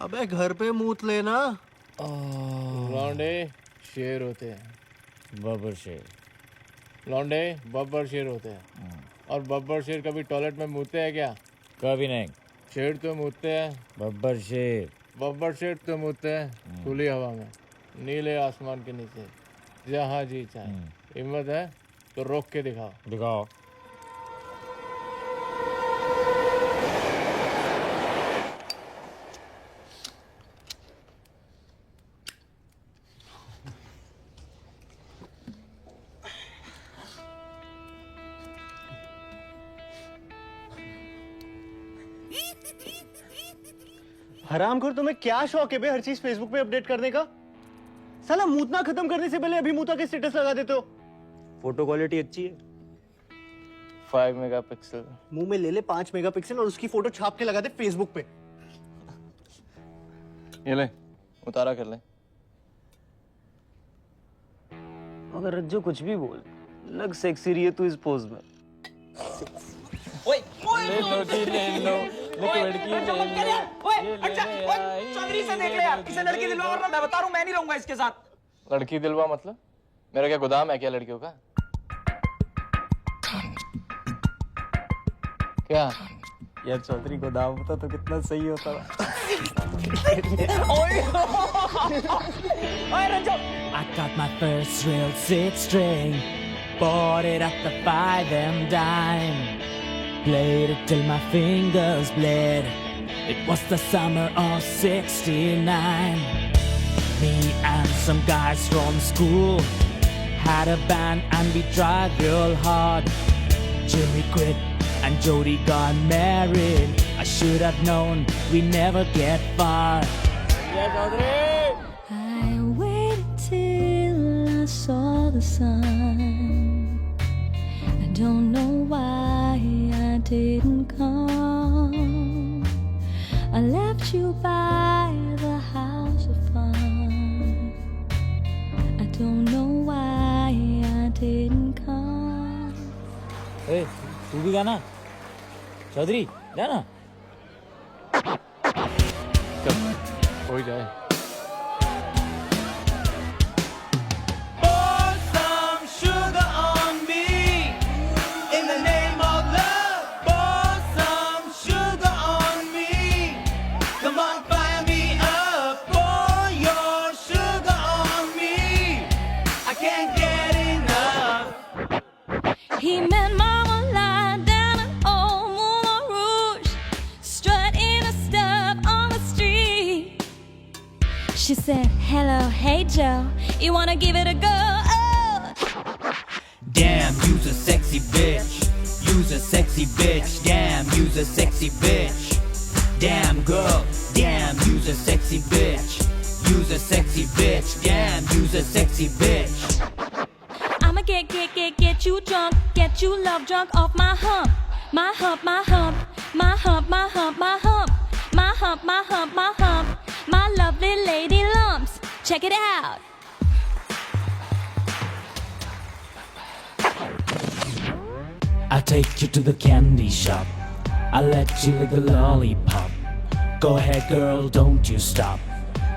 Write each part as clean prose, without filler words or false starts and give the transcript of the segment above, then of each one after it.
अबे घर पे मूत लेना। लौंडे शेर होते हैं, बब्बर शेर। लौंडे बब्बर शेर होते हैं। और बब्बर शेर कभी टॉयलेट में मूतते हैं क्या? कभी नहीं। शेर तो मूतते हैं। बब्बर शेर। बब्बर शेर तो मूतते हैं खुली हवा में, नीले आसमान के नीचे, जहाँ जी चाहे। हिम्मत है तो रोक के दिखाओ। दिखाओ। हरामखोर, तुम्हें क्या शौक है बे हर चीज फेसबुक पे अपडेट करने का? साला मूतना खत्म करने से पहले अभी मूता के स्टेटस लगा देते हो। फोटो क्वालिटी अच्छी है। 5 मेगापिक्सल। मुंह में ले ले 5 मेगापिक्सल और उसकी फोटो छाप के लगा दे फेसबुक पे। ये ले, उतारा कर ले। अगर रज्जो कुछ भी बोल, लग सेक्सी रही है तू इस पोज में। ले लो जी, ले लो। लड़की ले लो। चौधरी से देख ले यार, इसे लड़की दिलवा, वरना मैं बता रहा हूं मैं नहीं रहूंगा इसके साथ। लड़की दिलवा मतलब? मेरा क्या गोदाम है क्या लड़कियों का? क्या यार चौधरी गोदाम होता तो कितना सही होता। I got my first real 6-string, bought it at the 5 and dime, played it till my fingers bled. It was the summer of '69. Me and some guys from school had a band and we tried real hard. Jimmy quit and Jody got married. I should have known we never get far. I waited till I saw the sun. I don't know why I didn't come. I left you by the house of fun. I don't know why I didn't come. ए, तू भी गाना। चौधरी गाना। हो जाए। He met Mama lying down at old Moulin Rouge, strutting a stub on the street. She said, "Hello, hey Joe, you wanna give it a go?" Oh. Damn, you's a sexy bitch. You's a sexy bitch. Damn, you's a sexy bitch. Damn girl, damn, you's a sexy bitch. You's a sexy bitch. Damn, you's a sexy bitch. I'ma get you drunk, get you love drunk off my hump. My hump, my hump, my hump, my hump, my hump. My hump, my hump, my hump. My lovely lady lumps. Check it out. I'll take you to the candy shop. I'll let you lick the lollipop. Go ahead, girl, don't you stop.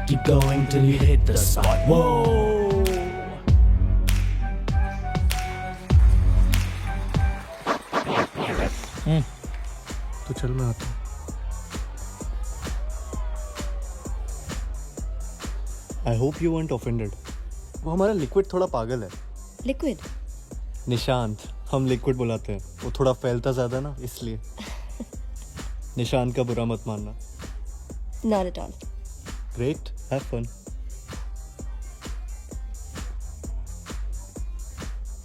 Keep going till you hit the spot. Whoa! तो चल मैं आता हूँ। I hope you weren't offended. वो हमारा liquid थोड़ा पागल है। लिक्विड? निशांत, हम लिक्विड बुलाते हैं। वो थोड़ा फैलता ज्यादा ना, इसलिए। निशांत का बुरा मत मानना। Not at all. Great, have fun.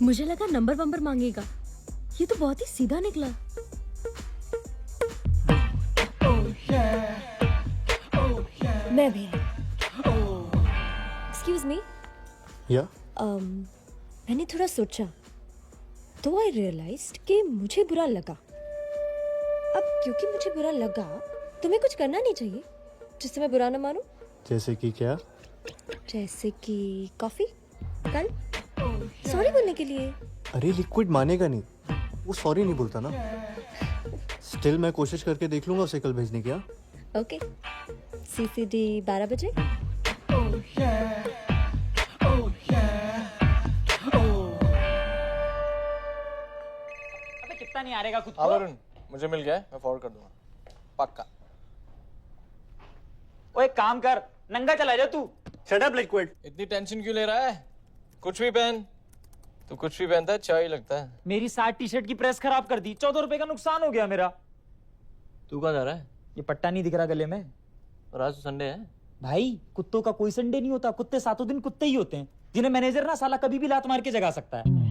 मुझे लगा नंबर वंबर मांगेगा, ये तो बहुत ही सीधा निकला। मैं भी। Excuse me. Yeah? मैंने थोड़ा सोचा, तो I realized कि मुझे बुरा लगा। अब क्योंकि मुझे बुरा लगा, तुम्हें कुछ करना नहीं चाहिए जिससे मैं बुरा ना मानूं। जैसे कि क्या? जैसे कि कॉफी कल। सॉरी बोलने के लिए। अरे लिक्विड मानेगा नहीं, वो सॉरी नहीं बोलता ना। स्टिल मैं कोशिश करके देख लूंगा उसे कल भेजने की। ओके, CCD 12 बजे। अबे कितना नहीं आ रहेगा खुद हाँ को। वरुण, मुझे मिल गया है, मैं फॉरवर्ड कर दूंगा पक्का। ओए एक काम कर, नंगा चला जा तू। Shut up liquid. इतनी टेंशन क्यों ले रहा है? कुछ भी पहन, तू कुछ भी पहनता है अच्छा ही लगता है। मेरी 60 टी-शर्ट की प्रेस खराब कर दी, 14 रुपए का नुकसान हो गया मेरा। तू कहाँ जा रहा है? ये पट्टा नहीं दिख रहा गले में। और आज तो संडे है। भाई कुत्तों का कोई संडे नहीं होता, कुत्ते सातों दिन कुत्ते ही होते हैं, जिन्हें मैनेजर ना साला कभी भी लात मार के जगा सकता है।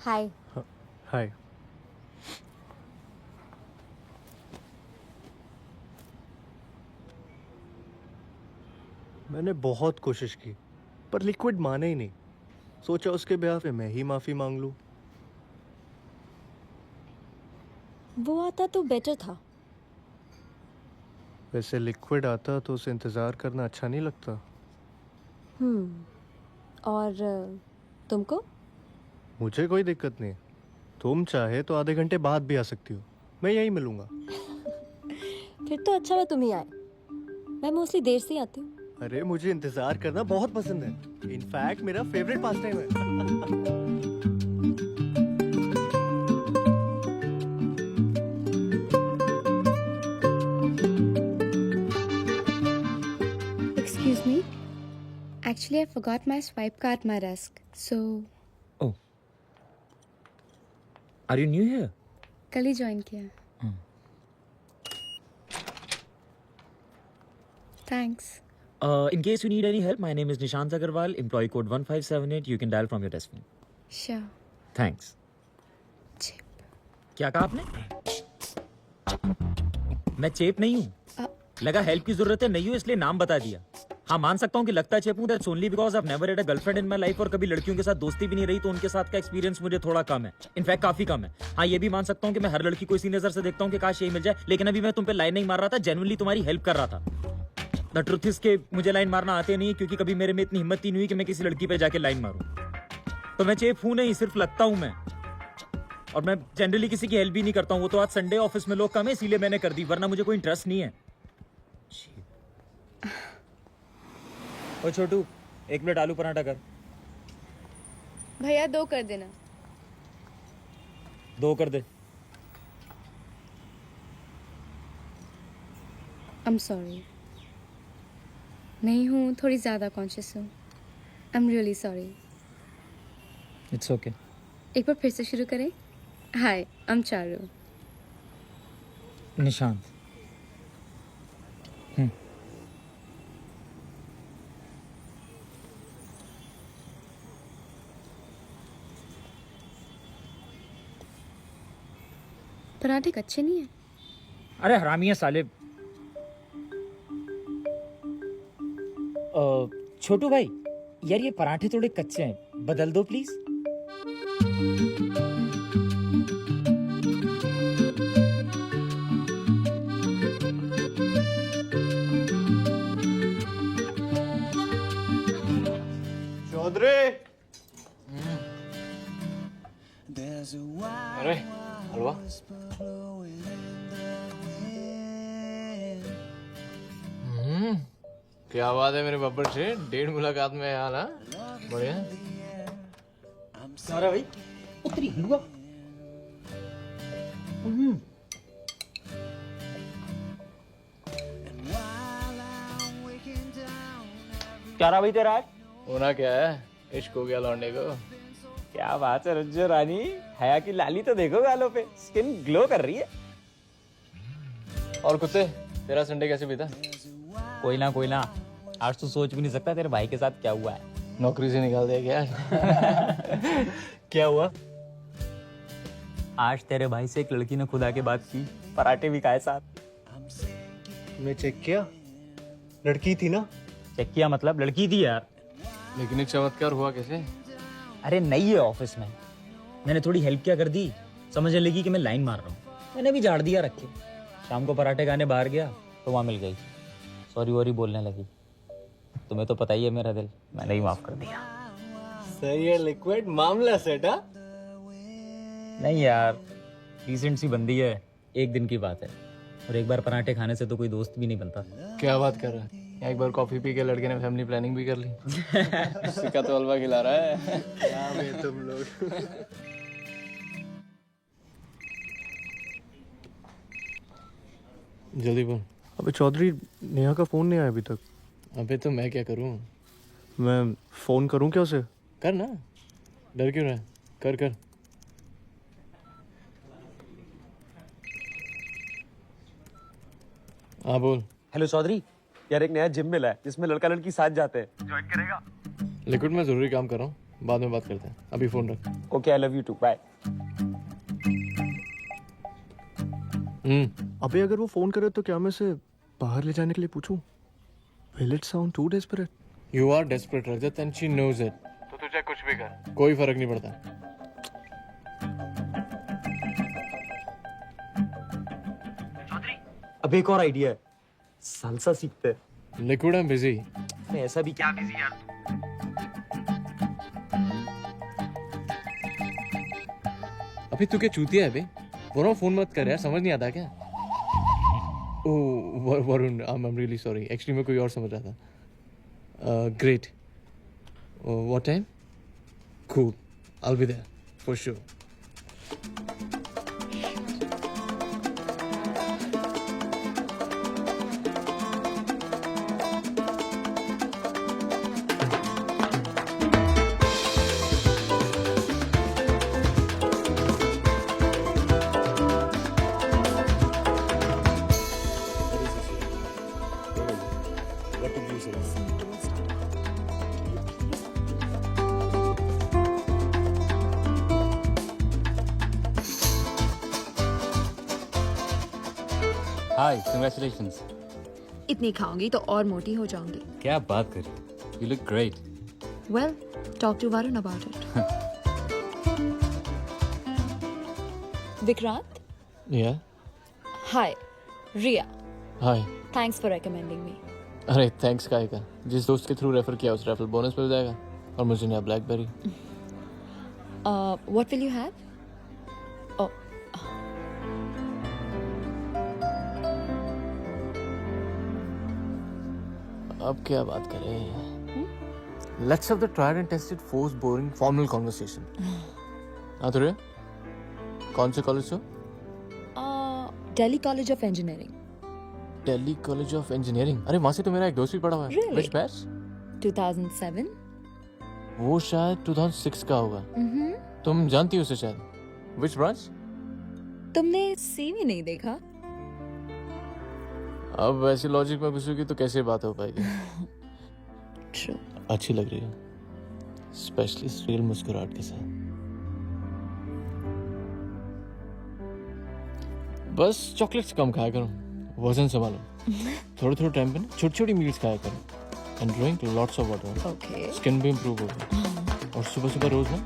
हाय। हाय। मैंने बहुत कोशिश की पर लिक्विड माने ही नहीं। सोचा उसके ब्याह पे मैं ही माफी मांग लूं। वो आता तो बेटर था। वैसे लिक्विड आता तो उसे इंतजार करना अच्छा नहीं लगता। और तुमको? मुझे कोई दिक्कत नहीं, तुम चाहे तो आधे घंटे बाद भी आ सकती हो, मैं यहीं मिलूंगा। फिर तो अच्छा है तुम ही आए, मैं मोस्टली देर से ही आती हूँ। अरे मुझे इंतजार करना बहुत पसंद है, इनफैक्ट मेरा फेवरेट पास टाइम है। Excuse me. Actually, I forgot my swipe card at my desk. So, Are you new here? कल ही ज्वाइन किया। Thanks. In case you need any help, my name is Nishant Agarwal, employee code 1578. You can dial from your desk phone. Sure. Thanks. Chip. क्या कहा आपने? मैं चेप नहीं हूँ। लगा help की जरूरत है, नहीं हूँ इसलिए नाम बता दिया। हाँ मान सकता हूँ कि लगता है चेप हूँ, that's only because I have never had a girlfriend in my life, और कभी लड़कियों के साथ दोस्ती भी नहीं रही, तो उनके साथ का एक्सपीरियंस मुझे थोड़ा कम है, इनफैक्ट काफी कम है। हाँ ये भी मान सकता हूँ कि मैं हर लड़की को इसी नजर से देखता हूँ कि काश यही मिल जाए, लेकिन अभी मैं तुम पे लाइन नहीं मार रहा था, जेन्युइनली तुम्हारी हेल्प कर रहा था। द ट्रुथ इज के मुझे लाइन मारना आते नहीं है, क्योंकि कभी मेरे में इतनी हिम्मत ही नहीं हुई कि मैं किसी लड़की पे जाके लाइन मारूं। तो मैं चेप हूं नहीं, सिर्फ लगता हूं मैं, और मैं जनरली किसी की हेल्प भी नहीं करता हूं। वो तो आज संडे ऑफिस में लोग कम है इसीलिए मैंने कर दी, वरना मुझे कोई इंटरेस्ट नहीं है। ओ छोटू, 1 प्लेट आलू पराठा कर। भैया 2 कर देना। 2 कर दे। I'm sorry. नहीं हूँ, थोड़ी ज़्यादा कॉन्शियस हूँ। I'm really sorry. It's okay. एक बार फिर से शुरू करें। Hi, I'm Charu. निशांत। पराठे कच्चे नहीं है। अरे हरामी है साले। छोटू भाई यार ये पराठे थोड़े कच्चे हैं, बदल दो प्लीज। चौधरी। अरे हलवा। क्या बात है मेरे बब्बर से, 1.5 मुलाकात में आया ना, बढ़िया। अरे भाई उतरी हलवा। क्या रहा भाई तेरा आज? होना क्या है, इश्क हो गया लौंडे को। क्या बात है रज्जो रानी, हया की लाली तो देखो गालों पे, स्किन ग्लो कर रही है। और कुत्ते, तेरा संडे कैसे बीता? कोई ना, आज तो सोच भी नहीं सकता तेरे भाई के साथ क्या हुआ है। नौकरी से निकाल दिया क्या? क्या हुआ? आज तेरे भाई से एक लड़की ने खुद आके बात की, पराठे भी खाए साथ। मैं चेक किया, लड़की थी ना, चेक किया मतलब लड़की थी यार। लेकिन एक चमत्कार हुआ कैसे? अरे नहीं है ऑफिस में, मैंने थोड़ी हेल्प क्या कर दी, समझने लगी कि मैं लाइन मार रहा हूँ, मैंने भी झाड़ दिया रख के। शाम को पराठे खाने बाहर गया तो वहाँ मिल गई, सॉरी वॉरी बोलने लगी। तुम्हें तो पता ही है मेरा दिल, मैंने ही माफ कर दिया। सही है लिक्विड, मामला सेट। हाँ नहीं यार, डिसेंट सी बंदी है, एक दिन की बात है, और एक बार पराठे खाने से तो कोई दोस्त भी नहीं बनता। क्या बात कर रहा है? एक बार कॉफी पी के लड़के ने फैमिली प्लानिंग भी कर ली। सिक्का तो हलवा खिला रहा है। क्या बे तुम लोग। जल्दी बोल। अबे चौधरी, नेहा का फोन नहीं आया अभी तक। अबे तो मैं क्या करूं? मैं फोन करूं क्या उसे? कर ना, डर क्यों रहा है? कर कर। हाँ बोल। हेलो चौधरी, यार एक नया जिम मिला है जिसमें लड़का लड़की साथ जाते हैं। ज्वाइन करेगा? लिक्विड में जरूरी काम कर रहा हूँ, बाद में बात करते हैं, अभी फोन रख। Okay, I love you too, bye. अबे अगर वो फोन करे तो क्या मैं उसे बाहर ले जाने के लिए पूछूं? Will it sound too desperate? You are desperate Rajat and she knows it. तो तुझे कुछ भी कर, कोई फर्क नहीं पड़ता। अब एक और आइडिया है, सालसा सीखते हैं। Liquid I'm busy। ऐसा भी क्या बिजी यार। अभी तू क्या चूतिया है बे? वरुण फोन मत कर यार, समझ नहीं आता क्या? Oh Varun, I'm really sorry। Actually मैं कोई और समझ रहा था। Great. What time? Cool। I'll be there for sure। Hi, congratulations. इतनी खाऊंगी तो और मोटी हो जाऊंगी। क्या बात कर रही हो? You look great. Well, talk to Varun about it. Vikrant, Yeah। Hi, Riya, Hi। Thanks for recommending me. अरे थैंक्स काहे का? जिस दोस्त के थ्रू रेफर किया उस रेफरल बोनस मिल जाएगा, और मुझे नया blackberry. What will you have? अब क्या बात करें? Let's have the tried and tested forced boring formal conversation। हाँ तो रे, कौन से कॉलेज से? Delhi college of engineering. Delhi college of engineering? अरे वहाँ से तो मेरा एक दोस्त भी पढ़ा हुआ है। Really? Which batch? 2007। वो शायद 2006 का होगा। तुम जानती हो उसे शायद। Which branch? तुमने सीवी नहीं देखा? अब वैसे लॉजिक में घुसोगी तो कैसे बात हो पाएगी? True। अच्छी लग रही है, स्पेशली इस रियल मुस्कुराहट के साथ। बस चॉकलेट्स कम खाया करो, वजन संभालो। थोड़े थोड़े टाइम पे ना छोटी छोटी मील्स खाया करो, and drink lots of water. Okay. Skin भी इंप्रूव होगी। और सुबह सुबह रोज ना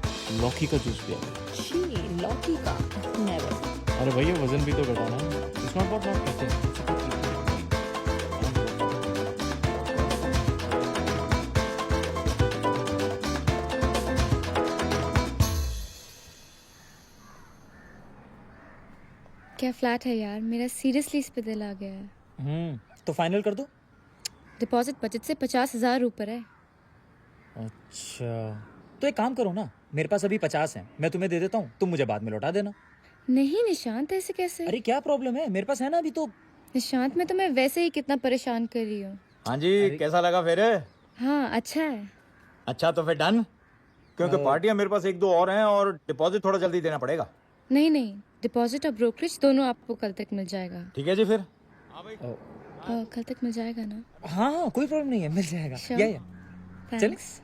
लौकी का जूस पिया करो। छी, लौकी का नेवर। अरे भैया वजन भी तो घटाना है। It's not about not eating. क्या फ्लैट है यार, मेरा सीरियसली इस पे दिल आ गया है। तो फाइनल कर दो। डिपॉजिट बजट से 50,000 ऊपर है। अच्छा, तो एक काम करो ना, मेरे पास अभी 50 हैं, मैं तुम्हें दे देता हूँ, तुम मुझे बाद में लौटा देना। नहीं निशांत, ऐसे कैसे? अरे क्या प्रॉब्लम है, मेरे पास है ना अभी तो। निशांत, मैं तुम्हें वैसे ही कितना परेशान कर रही हूँ। हाँ जी, कैसा लगा फिर? हाँ अच्छा है। अच्छा तो फिर डन, क्योंकि पार्टियां मेरे पास एक दो और हैं और डिपॉजिट थोड़ा जल्दी देना पड़ेगा। नहीं नहीं, डिपॉजिट और ब्रोकरेज दोनों आपको कल तक मिल जाएगा। ठीक है जी फिर। कल तक मिल जाएगा ना? हाँ हाँ कोई प्रॉब्लम नहीं है, मिल जाएगा। Sure. या थैंक्स।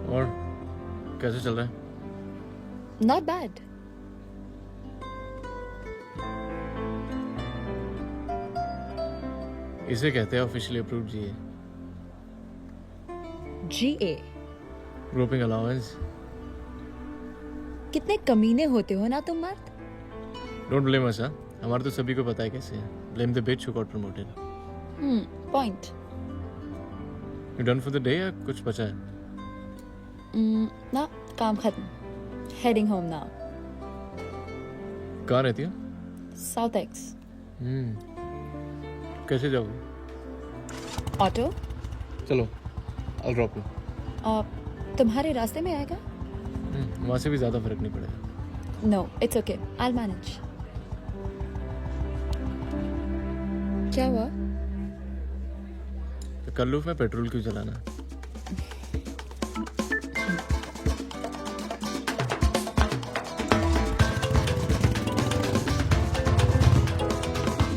और कैसे चल रहा है? Not bad. इसे कहते हैं officially approved GA, GA. Grouping allowance. कितने कमीने होते हो ना तुम मर्द. Don't blame us. हमारे तो सभी को पता है कैसे है। Blame the bitch who got promoted. Point. You done for the day या कुछ बचा है? ना काम खत्म. Heading home now. कहाँ रहती हो? South X. कैसे जाओगे? Auto. चलो, I'll drop you. तुम्हारे रास्ते में आएगा? वहाँ से भी ज़्यादा फर्क नहीं पड़ेगा। No, it's okay. I'll manage. क्या हुआ? तो कल्लूफ में पेट्रोल क्यों जलाना?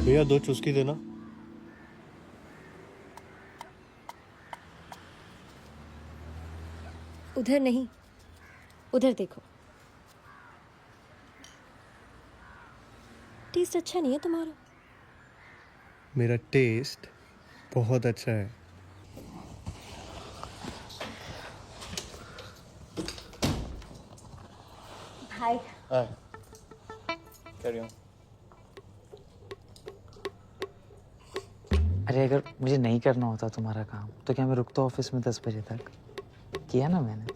भैया 2 चुस्की देना। उधर नहीं, उधर देखो। टेस्ट अच्छा नहीं है तुम्हारा। मेरा टेस्ट बहुत अच्छा है। हाय। हाय। Carry on. अरे अगर मुझे नहीं करना होता तुम्हारा काम तो क्या मैं रुकता ऑफिस में 10 बजे तक? किया ना मैंने।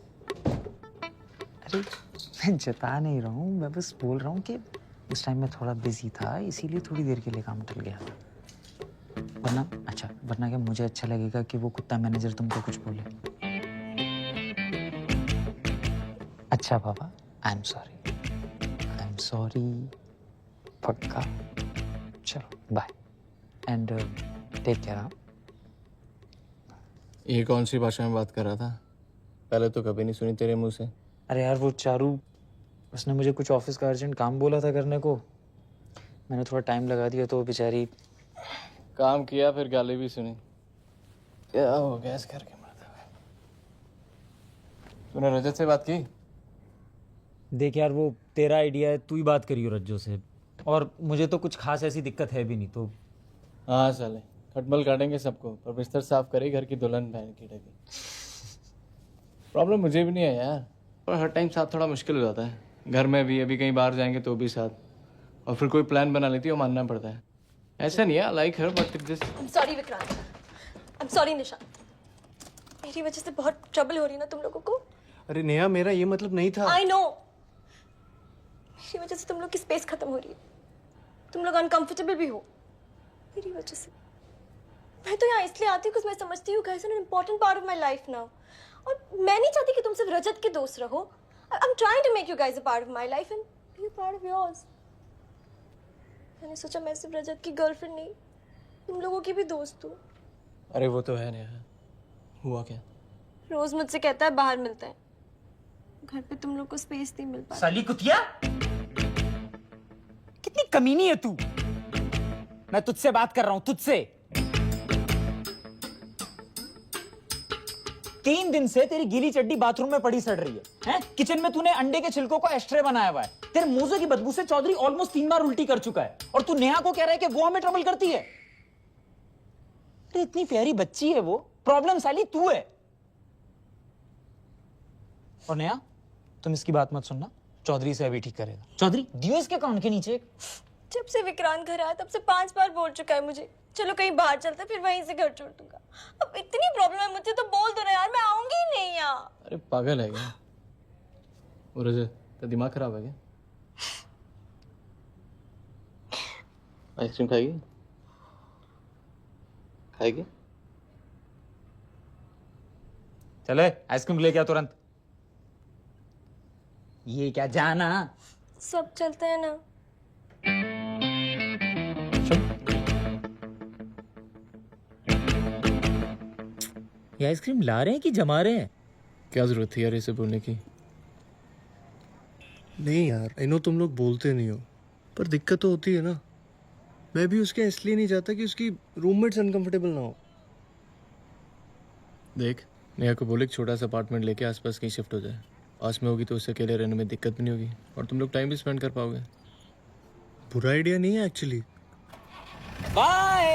अरे मैं जता नहीं रहा हूँ, मैं बस बोल रहा हूँ कि उस टाइम मैं थोड़ा बिजी था, इसीलिए थोड़ी देर के लिए काम टल गया था। वरना क्या मुझे अच्छा लगेगा कि वो कुत्ता मैनेजर तुमको कुछ बोले? अच्छा बाबा, आई एम सॉरी। पक्का। चलो बाय एंड टेक केयर। ये कौन सी भाषा में बात कर रहा था? पहले तो कभी नहीं सुनी तेरे मुंह से। अरे यार वो चारू, उसने मुझे कुछ ऑफिस का अर्जेंट काम बोला था करने को, मैंने थोड़ा टाइम लगा दिया तो बेचारी। काम किया फिर गाली भी सुनी। क्या हो गया इस घर के मरते हुए? तूने रजत से बात की? देख यार वो तेरा आइडिया है, तू ही बात करियो रज्जो से, और मुझे तो कुछ खास ऐसी दिक्कत है भी नहीं तो। हाँ साले, खटमल काटेंगे सबको, पर बिस्तर साफ करे घर की दुल्हन बहन की डगी। प्रॉब्लम मुझे भी नहीं है यार, पर हर टाइम साथ थोड़ा मुश्किल हो जाता है। घर में भी, अभी कहीं बाहर जाएंगे तो भी साथ, और फिर कोई प्लान बना लेती है वो मानना पड़ता है। ऐसा नहीं है, like her but this. I am sorry Vikrant, I am sorry Nishant, मेरी वजह से बहुत ट्रबल हो रही है ना तुम लोगों को। अरे नेहा, मेरा ये मतलब नहीं था। आई नो, मेरी वजह से तुम लोग की स्पेस खत्म हो रही है, तुम लोग अनकंफर्टेबल भी हो मेरी वजह से। मैं तो यहाँ इसलिए आती हूँ क्योंकि मैं समझती हूँ guys are an important part of my life now, और मैं नहीं चाहती कि तुम सिर्फ रजत के दोस्त रहो। I am trying to make you guys a part of my life and be a part of yours. मैंने सोचा मैं सिर्फ रजत की गर्लफ्रेंड नहीं, तुम लोगों की भी दोस्त हूँ। अरे वो तो है नेहा, हुआ क्या? रोज मुझसे कहता है बाहर मिलते हैं, घर पे तुम लोग को स्पेस नहीं मिल पाती। साली कुतिया, कितनी कमीनी है तू। मैं तुझसे बात कर रहा हूं, तुझसे। 3 दिन से तेरी गीली चड्डी बाथरूम में पड़ी सड़ रही है, हैं? किचन में तूने अंडे के छिलकों को एस्ट्रे बनाया हुआ है। तेरे मुंह की बदबू से चौधरी ऑलमोस्ट 3 बार उल्टी कर चुका है, और तू नेहा को कह रहा है कि वो हमें ट्रबल करती है। अरे इतनी प्यारी बच्ची है वो, प्रॉब्लम साली तू है। और नेहा, तुम इसकी बात मत सुनना, चौधरी से अभी ठीक करेगा। चौधरी दियो इसके कान के नीचे। जब से विक्रांत घर आया तब से 5 बार बोल चुका है मुझे, चलो कहीं बाहर चलते फिर वहीं से घर छोड़ दूंगा। अब इतनी प्रॉब्लम है मुझे तो बोल दो ना यार, मैं आऊंगी ही नहीं यहाँ। अरे पागल है क्या? वो रजत, तो दिमाग खराब है क्या? आइसक्रीम खाएगी? खाएगी? चले आइसक्रीम लेके आ तुरंत। ये क्या जाना? सब चलते हैं ना। ये आइसक्रीम ला रहे हैं कि जमा रहे हैं? क्या जरूरत थी यार इसे बोलने की? नहीं यार, आई नो तुम लोग बोलते नहीं हो, पर दिक्कत तो होती है ना। मैं भी उसके इसलिए नहीं चाहता कि उसकी रूममेट्स अनकंफर्टेबल ना हो। देख, नेहा को बोले छोटा सा अपार्टमेंट लेके आसपास कहीं शिफ्ट हो जाए। पास में होगी तो उससे अकेले रहने में दिक्कत भी नहीं होगी और तुम लोग टाइम भी स्पेंड कर पाओगे। बुरा आइडिया नहीं है actually. Bye.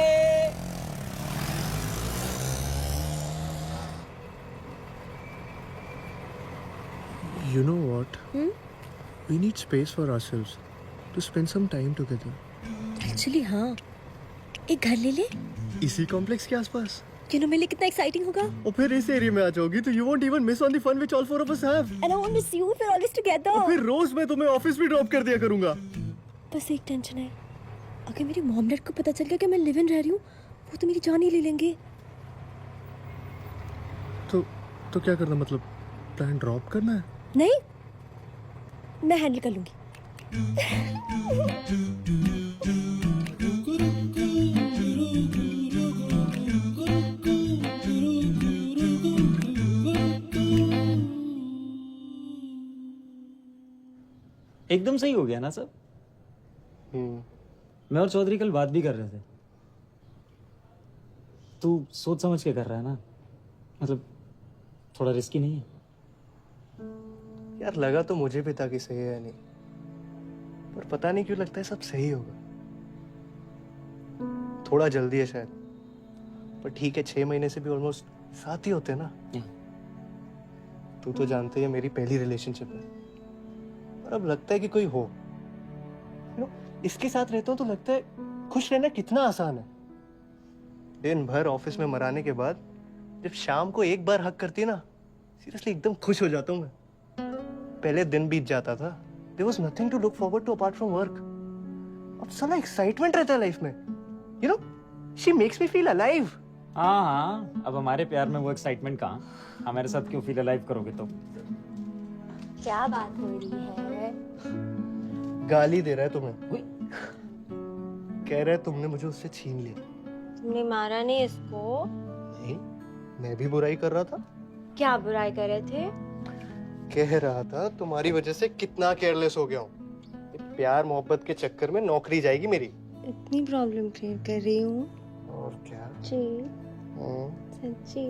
You know what? We need space for ourselves to spend some time together. Actually हाँ, एक घर ले ले। इसी कॉम्प्लेक्स के आसपास। मेरे लिए कितना एक्साइटिंग होगा। और फिर इस एरिया में आ जाओगी तो you won't even miss on the fun which all four of us have. And I won't miss you. We're always together. और फिर रोज मैं तुम्हें ऑफिस भी ड्रॉप कर दिया करूंगा। बस एक टेंशन है, अगर मेरी मॉम डैड को पता चल गया कि मैं लिव इन रह रही हूँ, वो तो मेरी जान ही ले लेंगे। तो क्या करना, मतलब प्लान ड्रॉप करना है? नहीं, मैं हैंडल कर लूंगी। एकदम सही हो गया ना सब। मैं और चौधरी कल बात भी कर रहे थे। तू सोच समझ के कर रहा है ना, मतलब थोड़ा रिस्की नहीं है? यार लगा तो मुझे भी था कि सही है नहीं, पर पता नहीं क्यों लगता है सब सही होगा। थोड़ा जल्दी है शायद, पर ठीक है, 6 महीने से भी ऑलमोस्ट साथ ही होते हैं ना। तू तो जानते है मेरी पहली रिलेशनशिप है, और अब लगता है कि कोई हो। इसके साथ रहता हूँ तो लगता है खुश रहना कितना आसान है। दिन भर ऑफिस में मराने के बाद जब शाम को एक बार हक करती है ना, सीरियसली एकदम खुश हो जाता हूँ मैं। पहले दिन बीत जाता था, there was nothing to look forward to apart from work. अब साला एक्साइटमेंट रहता है लाइफ में, you know, she makes me feel alive. हाँ, अब हमारे प्यार में वो एक्साइटमेंट कहाँ? हमारे साथ क्यों फील अलाइव करोगे तो? क्या बात हो रही है? गाली दे रहा है तुम्हें। कह रहा है तुमने मुझे उससे छीन लिया। तुमने मारा नहीं इसको? नहीं, मैं भी बुराई कर रहा था। क्या बुराई कर रहे थे? कह रहा था तुम्हारी वजह से कितना केयरलेस हो गया हूँ। प्यार मोहब्बत के चक्कर में नौकरी जाएगी मेरी। इतनी प्रॉब्लम क्रिएट कर रही हूँ। और क्या? जी। सच्ची।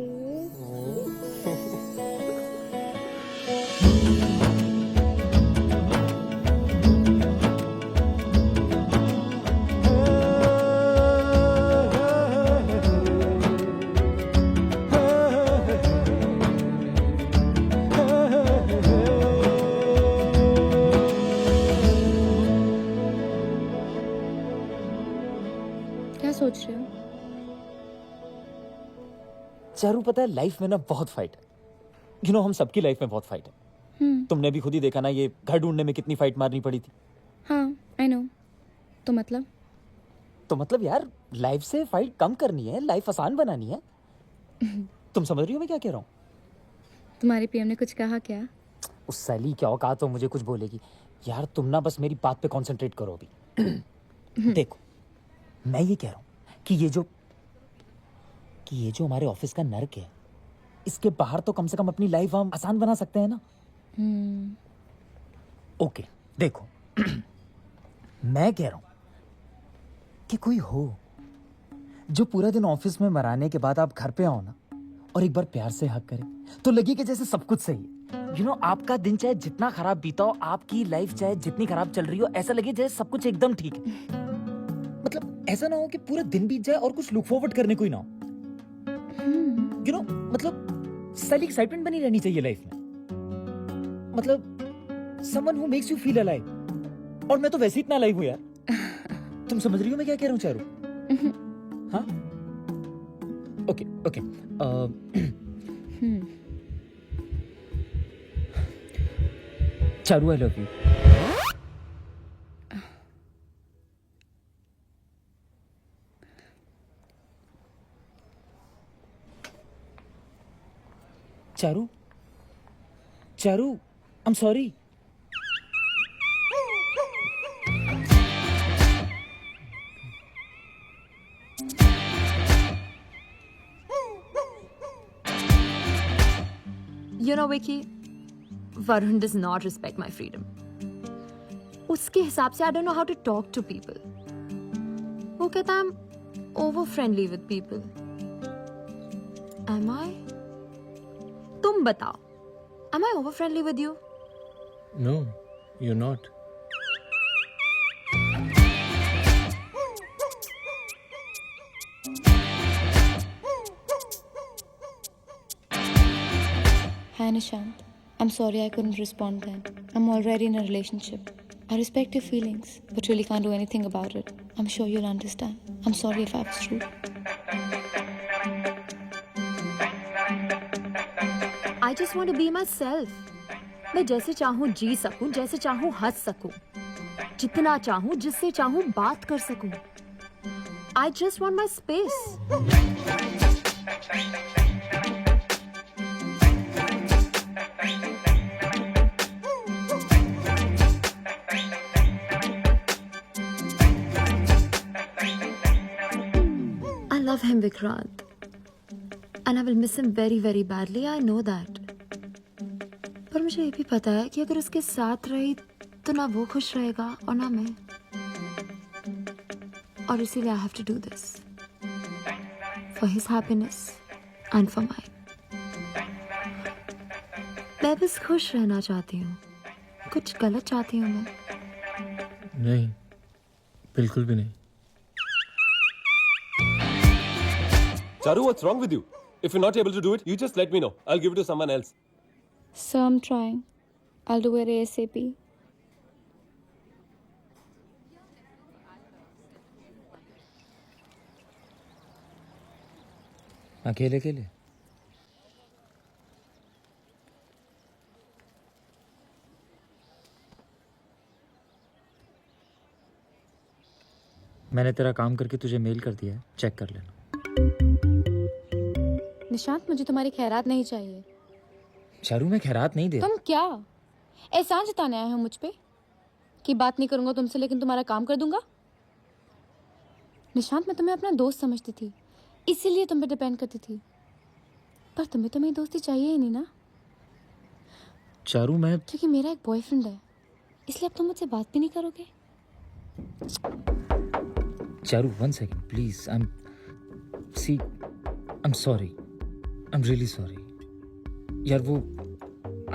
क्या सोच रहे हो? चारू, पता है लाइफ में ना बहुत फाइट है। हम सबकी लाइफ में बहुत फाइट है। तुमने भी खुद ही देखा ना, ये घर ढूंढने में कितनी फाइट मारनी पड़ी थी। हाँ, आई नो। तो मतलब यार लाइफ से फाइट कम करनी है, लाइफ आसान बनानी है। तुम समझ रही हो मैं क्या कह रहा हूँ? तुम्हारे पीएम ने कुछ कहा क्या? उस साली क्या औकात तो मुझे कुछ बोलेगी। यार तुम ना बस मेरी बात पे कंसंट्रेट करो अभी। देखो, मैं ये कह रहा हूँ कि ये जो हमारे ऑफिस का नर्क है, इसके बाहर तो कम से कम अपनी लाइफ हम आसान बना सकते हैं ना। ओके, देखो मैं कह रहा हूं कि कोई हो जो पूरा दिन ऑफिस में मराने के बाद आप घर पे आओ ना और एक बार प्यार से हक करे, तो लगे कि जैसे सब कुछ सही है। आपका दिन चाहे जितना खराब बीता हो, आपकी लाइफ चाहे जितनी खराब चल रही हो, ऐसा लगे जैसे सब कुछ एकदम ठीक है। मतलब ऐसा ना हो कि पूरा दिन बीत जाए और कुछ लुक फॉरवर्ड करने को ही ना हो। मतलब सारी एक्साइटमेंट बनी रहनी चाहिए लाइफ में। मतलब someone who makes you feel alive. और मैं तो वैसे ही इतना अलाइव हूं यार। तुम समझ रही हो मैं क्या कह रहा हूं चारू? हाँ, okay okay. Charu, I love you. Charu, I'm sorry. You know, Vicky, Varun does not respect my freedom. उसके हिसाब से I don't know how to talk to people. वो कहता है I'm over friendly with people. Am I? तुम बताओ, am I over friendly with you? No, you're not. Hi Nishant. I'm sorry I couldn't respond then. I'm already in a relationship. I respect your feelings, but really can't do anything about it. I'm sure you'll understand. I'm sorry if I was rude. I just want to be myself. मैं जैसे चाहूँ जी सकूँ, जैसे चाहूँ हंस सकूँ, जितना चाहूँ, जिससे चाहूँ बात कर सकूँ. I just want my space. I love him, Vikrant. And I will miss him very, very badly. I know that. पर मुझे ये भी पता है कि अगर उसके साथ रही तो ना वो खुश रहेगा और ना मैं. और इसीलिए I have to do this. For his happiness and for mine. मैं बस खुश रहना चाहती हूँ. कुछ गलत चाहती हूँ मैं. नहीं, बिल्कुल भी नहीं. Charu, what's wrong with you? If you're not able to do it, you just let me know. I'll give it to someone else. So I'm trying. I'll do it ASAP. अकेले अकेले मैंने तेरा काम करके तुझे मेल कर दिया है, चेक कर लेना. निशांत, मुझे तुम्हारी खैरात नहीं चाहिए. चारू, मैं खैरात नहीं दे. तुम क्या एहसान जताने आए हो मुझ पे कि बात नहीं करूंगा तुमसे लेकिन तुम्हारा काम कर दूंगा? निशांत, मैं तुम्हें अपना दोस्त समझती थी, इसीलिए तुम पे डिपेंड करती थी. पर तुम्हें तो मेरी दोस्ती चाहिए ही नहीं ना. चारू, मैं क्योंकि मेरा एक बॉयफ्रेंड है, इसलिए अब तुम मुझसे बात भी नहीं करोगे. Charu, 1 second please. I'm sorry. I'm really sorry. यार वो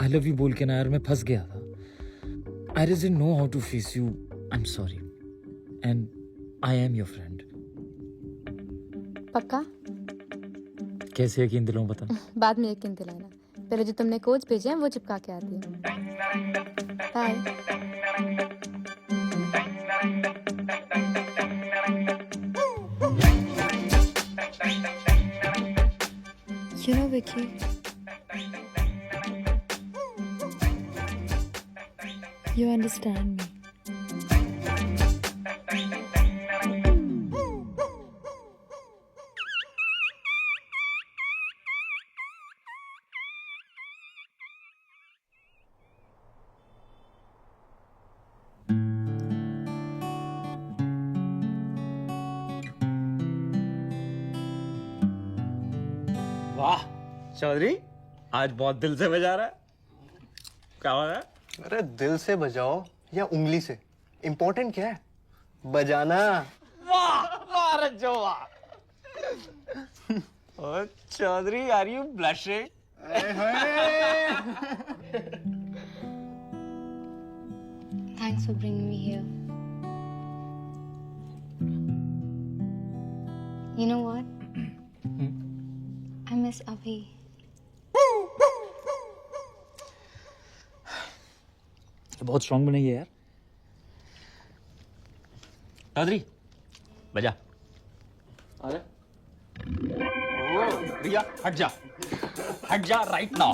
I love you बोल के ना यार मैं फंस गया था. I just didn't know how to face you. I'm sorry. And I am your friend. पक्का? कैसे यकीन दिलाऊं बता. बाद में यकीन दिलाना. पहले जो तुमने कोच भेजे हैं वो चिपका के आती है. Bye. You know, Vicky, you understand me. वाह चौधरी, आज बहुत दिल से बजा रहा है. क्या हो रहा है? अरे दिल से बजाओ या उंगली से, इम्पोर्टेंट क्या है? बजाना. वाह वाह रज्जो वाह. और Chaudhary, are you blushing? Thanks for bringing me here. You know what? I miss Abhi. बहुत स्ट्रांग बनेगी यार. चौधरी बजा. अरे रिया हट जा, हट जा राइट नाउ.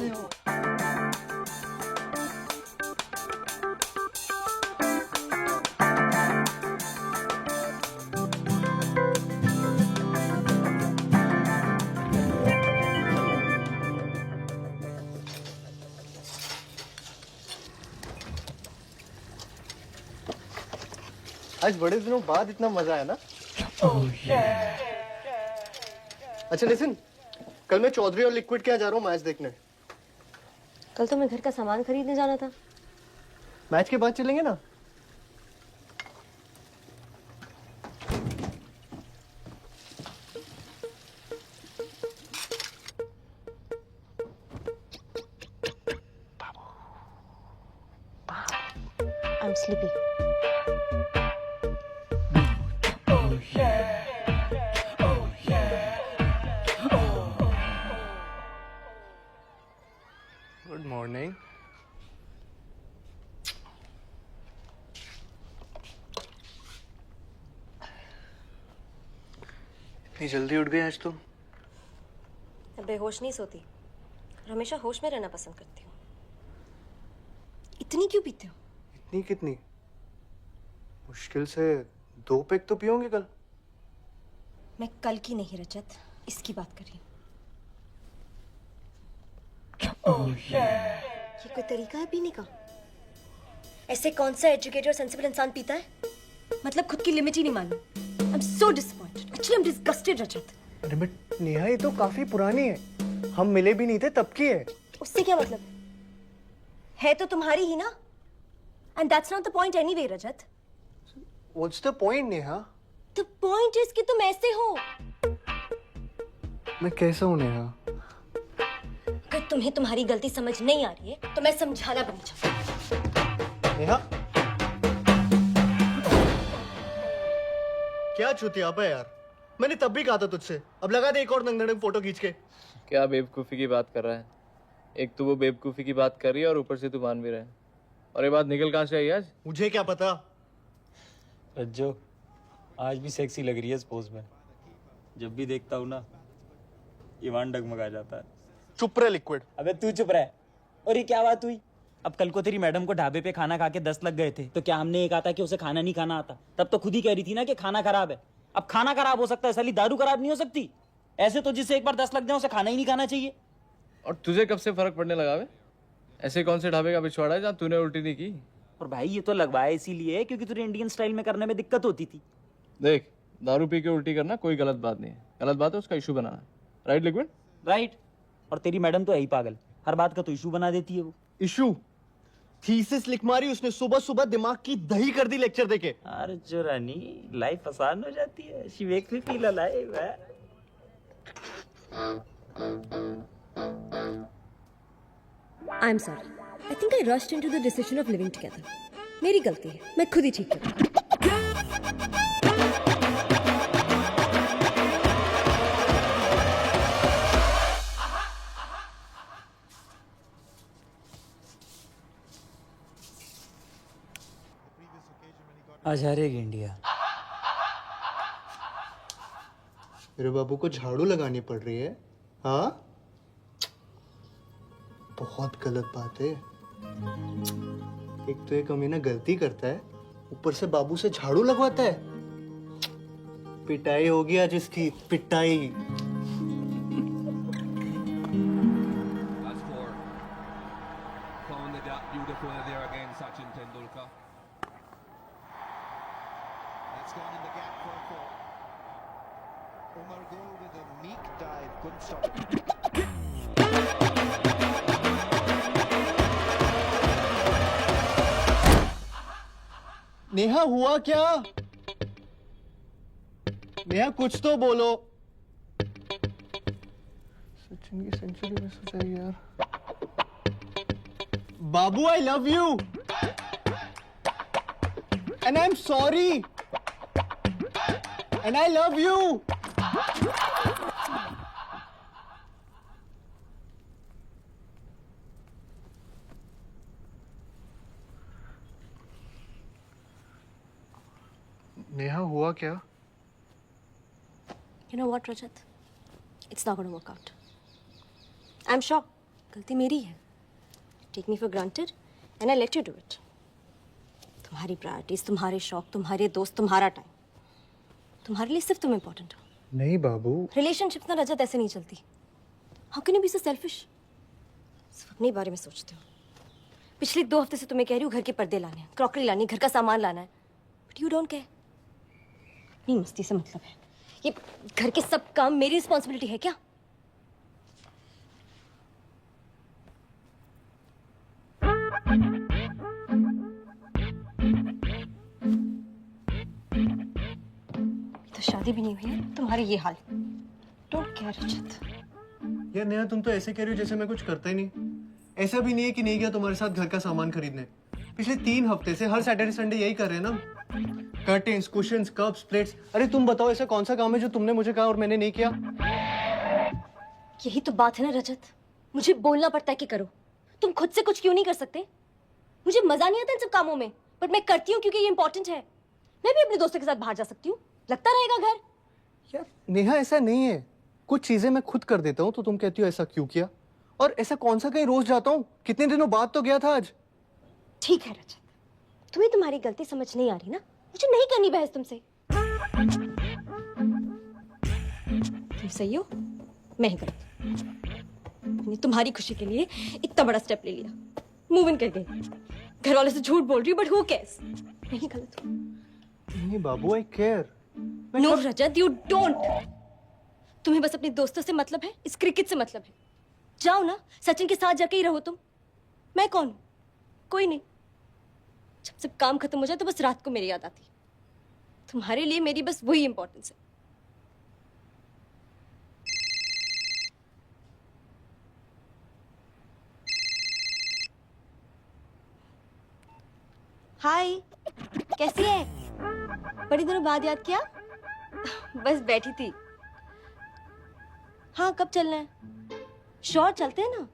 आज बड़े दिनों बाद इतना मजा आया ना. अच्छा लिसन, कल मैं चौधरी और लिक्विड के यहाँ जा रहा हूँ मैच देखने. कल तो मैं घर का सामान खरीदने जाना था. मैच के बाद चलेंगे ना. I'm sleepy. Good morning. इतनी जल्दी उठ गए आज तुम? मैं बेहोश नहीं सोती और हमेशा होश में रहना पसंद करती हूँ। इतनी क्यों पीते हो? इतनी कितनी? मुश्किल से 2 पैक तो पियोगे कल। मैं कल की नहीं रजत, इसकी बात कर रही हूँ। ये कोई तरीका है पीने का? ऐसे कौन सा एजुकेटेड और सेंसिबल इंसान पीता है? मतलब खुद की लिमिट ही नहीं मालूम। I am so disappointed. Actually I am disgusted Rajat. अरे बट नेहा, ये तो काफी पुरानी है, हम मिले भी नहीं थे तब की है। उससे क्या मतलब? है तो तुम्हारी ही ना। And that's not the point anyway Rajat. What's the point Neha? The point is कि तुम ऐसे हो। मैं कैसा हूँ नेहा? अगर तुम्हें तुम्हारी गलती समझ नहीं आ रही है तो मैं समझाना बनी चाहती। नेहा, क्या चुतियाप है यार। मैंने तब भी कहा था तुझसे, अब लगा दे एक और नंगनंग फोटो खींच के। क्या बेवकूफ़ी की बात कर रहा है? एक तो वो बेवकूफ़ी की बात कर रही है और ऊपर से तू मान भी रहा है। और ये बात निकल कहाँ से आई आज? मुझे क्या पता। रज्जो, आज भी सेक्सी लग रही है इस पोज में। जब भी देखता हूँ ना, ईमान डगमगा जाता है। चुप रहे लिक्विड। अबे तू चुप रह। और ये क्या बात हुई? अब कल को तेरी मैडम को ढाबे पे खाना खा के 10 लग गए थे, तो क्या हमने ये कहा था कि उसे खाना नहीं खाना आता? तब तो खुद ही कह रही थी ना कि खाना खराब है। अब खाना खराब हो सकता है, साली दारू खराब नहीं हो सकती? ऐसे तो जिसे एक बार 10 लग जाए उसे खाना ही नहीं खाना चाहिए। और तुझे कब से फर्क पड़ने लगा? ऐसे कौन से ढाबे का पिछवाड़ा है जहाँ तूने उल्टी नहीं की? और भाई ये तो लगवाया इसीलिए क्योंकि तुझे इंडियन स्टाइल में करने में दिक्कत होती थी। देख, दारू पी के उल्टी करना कोई गलत बात नहीं है। गलत बात है उसका इशू बनाना। Right liquid? राइट। और तेरी मैडम तो है ही पागल, हर बात का तो इशू बना देती है वो। इशू? थीसिस लिख मारी उसने, सुबह सुबह दिमाग की दही कर दी लेक्चर देके। अरे जो रानी, लाइफ आसान हो जाती है। She makes me feel alive. I am sorry. I think I rushed into the decision of living together. मेरी गलती है, मैं खुद ही ठीक करूँ। आज हारेगी इंडिया। मेरे बाबू को झाड़ू लगानी पड़ रही है? हाँ, बहुत गलत बात है। एक तो ये कमीना गलती करता है, ऊपर से बाबू से झाड़ू लगवाता है। पिटाई होगी आज इसकी, पिटाई। नेहा, हुआ क्या? नेहा, कुछ तो बोलो। सचिन की सेंचुरी मिस हो जाएगी यार। बाबू, I love you and I am sorry and I love you. Neha, हुआ क्या? You know what, Rajat? It's not going to work out. I'm sure. गलती मेरी है. Take me for granted, and I let you do it. तुम्हारी priorities, तुम्हारे शौक, तुम्हारे दोस्त, तुम्हारा टाइम, तुम्हारे लिए सिर्फ तुम इम्पोर्टेंट हो। नहीं बाबू। रिलेशनशिप ना रजत ऐसे नहीं चलती। How can you be so selfish? सिर्फ अपने बारे में सोचते हो। पिछले 2 हफ्ते से तुम्हें कह रही हूँ घर के पर्दे लाने हैं, क्रॉकरी लानी है, घर का सामान लाना है, बट यू डोंट केयर। अपनी मस्ती से मतलब है। ये घर के सब काम मेरी रिस्पॉन्सिबिलिटी है क्या? तो शादी भी नहीं हुई है, तुम्हारे ये हाल। डोंट केयर रजत। यार नेहा, तुम तो ऐसे कह रही हो जैसे मैं कुछ करता ही नहीं। ऐसा भी नहीं है कि नहीं गया तुम्हारे साथ घर का सामान खरीदने। पिछले 3 हफ्ते से हर सैटरडे संडे यही कर रहे हैं ना। Curtains, cushions, cups, plates. अरे तुम बताओ ऐसा कौन सा काम है जो तुमने मुझे कहा और मैंने नहीं किया? यही तो बात है ना रजत, मुझे बोलना पड़ता है कि करो। तुम खुद से कुछ क्यों नहीं कर सकते? मुझे मजा नहीं आता इन सब कामों में, बट मैं करती हूँ क्योंकि ये इंपॉर्टेंट है। मैं भी अपने दोस्तों के साथ बाहर जा सकती हूँ, लगता रहेगा घर। यार नेहा ऐसा नहीं है, कुछ चीजें मैं खुद कर देता हूँ तो तुम कहती हो ऐसा क्यों किया? और ऐसा कौन सा कहीं रोज जाता हूँ? कितने दिनों बाद तो गया था आज। ठीक है रजत, तुम्हें तुम्हारी गलती समझ नहीं आ रही ना, मुझे नहीं करनी बहस तुमसे। तुम सही हो, मैं ही गलत। मैंने तुम्हारी खुशी के लिए इतना बड़ा स्टेप ले लिया, मूव इन कर गई। घर वालों से झूठ बोल रही हूँ, बट हु केयर्स? मैं ही गलत हूँ। नहीं बाबू, I care. No Rajat, you don't. तुम्हें बस अपने दोस्तों से मतलब है, इस क्रिकेट से मतलब है। जाओ ना, सचिन के साथ जाके ही रहो तुम। मैं कौन हूं? कोई नहीं। जब सब काम खत्म हो जाए तो बस रात को मेरी याद आती। तुम्हारे लिए मेरी बस वही इंपॉर्टेंस है। हाय, कैसी है? बड़ी दिनों बाद याद किया? बस बैठी थी। हाँ, कब चलना है? श्योर, चलते हैं ना।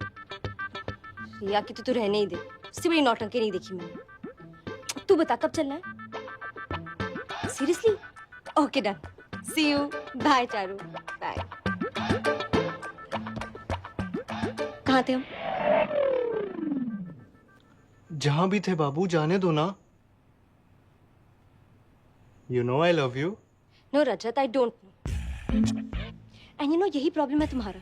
रिया की तो तू रहने ही दे, इससे बड़ी नौटंकी नहीं देखी मैंने। तू बता कब चलना है? Seriously? Okay done, see you, bye Charu, bye. कहाँ थे हम? जहां भी थे बाबू, जाने दो ना। You know I love you. No Rajat, I don't know. And you know यही प्रॉब्लम है तुम्हारा।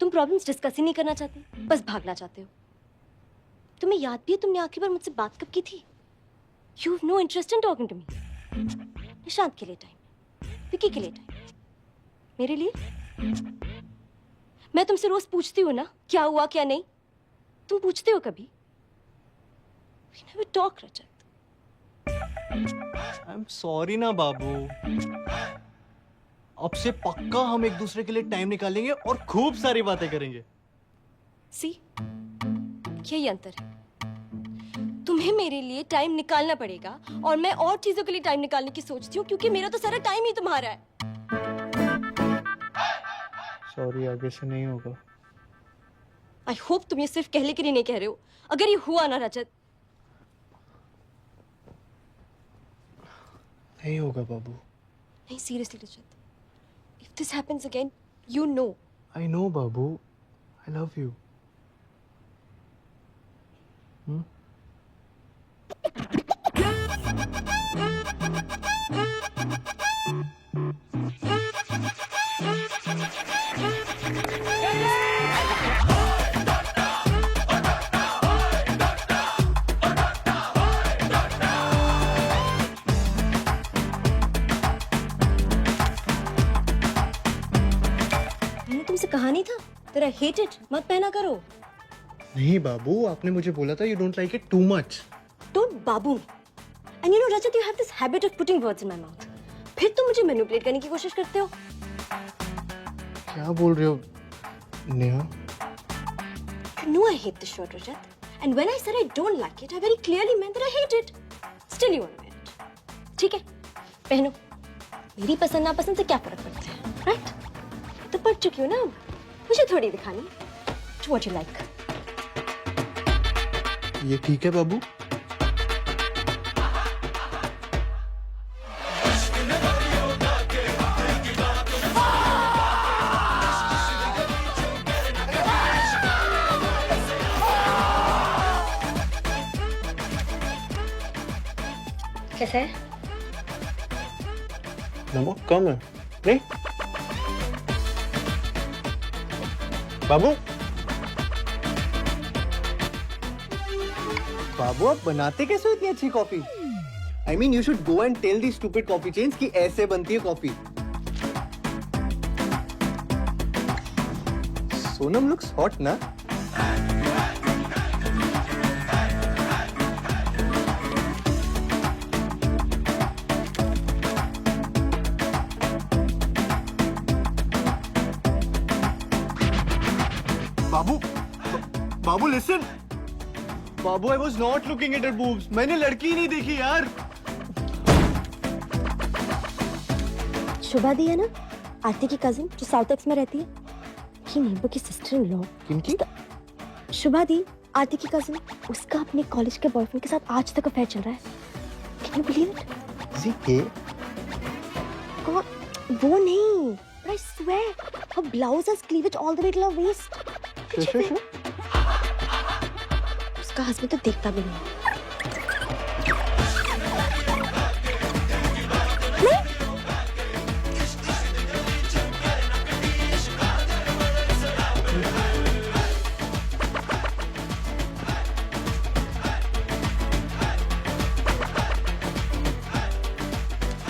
तुम प्रॉब्लम्स डिस्कस ही नहीं करना चाहते, बस भागना चाहते हो। तुम्हें याद भी है तुमने आखिरी बार मुझसे बात कब की थी? You have no interest in talking to me. Nishant के लिए टाइम, विकी के लिए टाइम, मेरे लिए? मैं तुमसे रोज पूछती हूँ ना क्या हुआ क्या नहीं, तुम पूछते हो कभी? We never talk, Rajat. I'm sorry ना बाबू। अब से पक्का हम एक दूसरे के लिए टाइम निकालेंगे और खूब सारी बातें करेंगे। सी, यही अंतर है। तुम्हें मेरे लिए टाइम निकालना पड़ेगा और मैं और चीजों के लिए टाइम निकालने की सोचती हूँ, क्योंकि मेरा तो सारा टाइम ही तुम्हारा है। सॉरी, आगे से नहीं होगा। आई होप तुम ये सिर्फ कहने के लिए नहीं कह रहे हो। अगर ये हुआ ना रजत, नहीं होगा बाबू। नहीं seriously Rajat, if this happens again, you know. I know Babu, I love you. मैंने तुमसे कहा नहीं था तेरा हेट इट मत पहना करो। नहीं बाबू, आपने मुझे बोला था you don't like it too much. Don't Babu me. And you no Rajat, you have this habit of putting words in my mouth. फिर तुम मुझे मैनिपुलेट करने की कोशिश करते हो। क्या बोल रहे हो Neha? You know I hate this shirt, Rajat. And when I said I don't like it, I very clearly meant that I hate it. Still you want to wear it. ठीक है, पहनो। मेरी पसंद नापसंद से क्या फर्क पड़ता है, right? तो पढ़ चुकी हो ना अब, मुझे थोड़ी दिखानी। Do what you like. ये ठीक है बाबू? कैसा है? नमक कम है। नहीं बाबू, बाबू आप बनाते कैसे हो इतनी अच्छी coffee? I mean you should go and tell the stupid coffee chains कि ऐसे बनती है कॉफी। सोनम लुक्स हॉट ना? बाबू, बाबू लिसन। बाबू I was not looking at her boobs. मैंने लड़की ही नहीं देखी यार. शुभा दी है ना, आरती की कजिन जो साउथ एक्स में रहती है, की नींबू की सिस्टर इन लॉ. किनकी? शुभा दी, आरती की कजिन, उसका अपने कॉलेज के बॉयफ्रेंड के साथ आज तक अफेयर चल रहा है. Can you believe it? जी के? कौन? वो नहीं. But I swear, her blouse has cleavage all the way till her waist. Sure. उसका हस्बैंड तो देखता भी नहीं.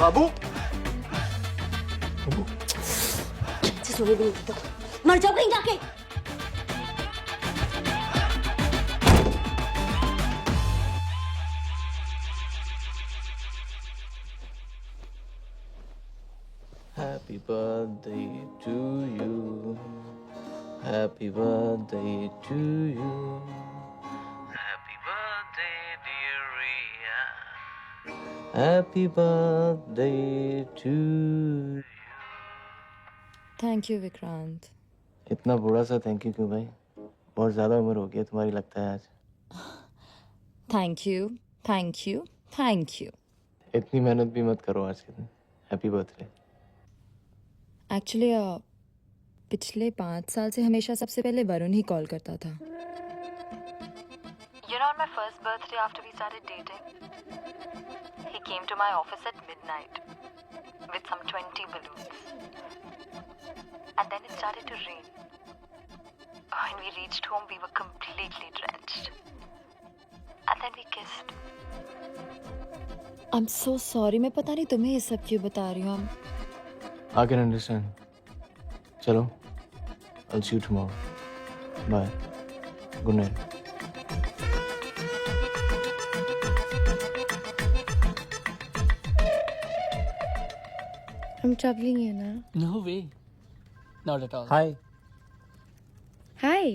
बाबू सोने भी नहीं देता. मर जाओ कहीं जाके. Happy birthday to you. Happy birthday to you. Happy birthday, dear Ria. Happy birthday to you. Thank you Vikrant. इतना बूढ़ा सा थैंक यू क्यों भाई? बहुत ज़्यादा उम्र हो गई है तुम्हारी लगता है आज. Thank you, thank you, thank you. इतनी मेहनत भी मत करो आज के दिन. Happy birthday. एक्चुअली पिछले 5 साल से हमेशा सबसे पहले वरुण ही कॉल करता था. You know, on my first birthday after we started dating, he came to my office at midnight with some 20 balloons. And then it started to rain. When we reached home, we were completely drenched. And then we kissed. I'm so sorry. मैं पता नहीं तुम्हें ये सब क्यों बता रही हूँ. I can understand. चलो, I'll see you tomorrow. Bye. Good night. I'm troubling you ना. No way. Not at all. हाय. हाय,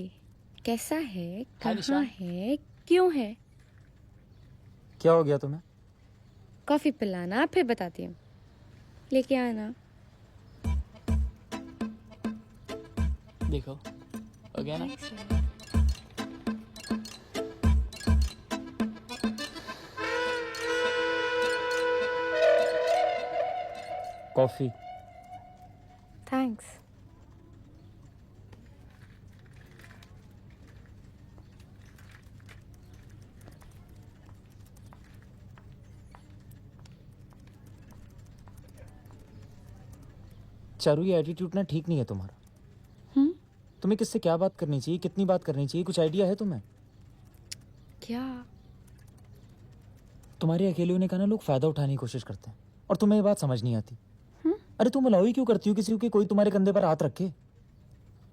कैसा है? कहाँ है? क्यों है? क्या हो गया तुम्हें? कॉफी पिलाना, फिर बताती हूँ. लेके आना. देखो हो गया ना. कॉफी. थैंक्स. चारू, ये एटीट्यूड ना ठीक नहीं है तुम्हारा. तुम्हें किससे क्या बात करनी चाहिए, कितनी बात करनी चाहिए, कुछ आइडिया है तुम्हें? क्या? तुम्हारे अकेले होने का ना लोग फायदा उठाने की कोशिश करते हैं और तुम्हें ये बात समझ नहीं आती. अरे तुम अलाउ ही क्यों करती हो किसी को कि कोई तुम्हारे कंधे पर हाथ रखे?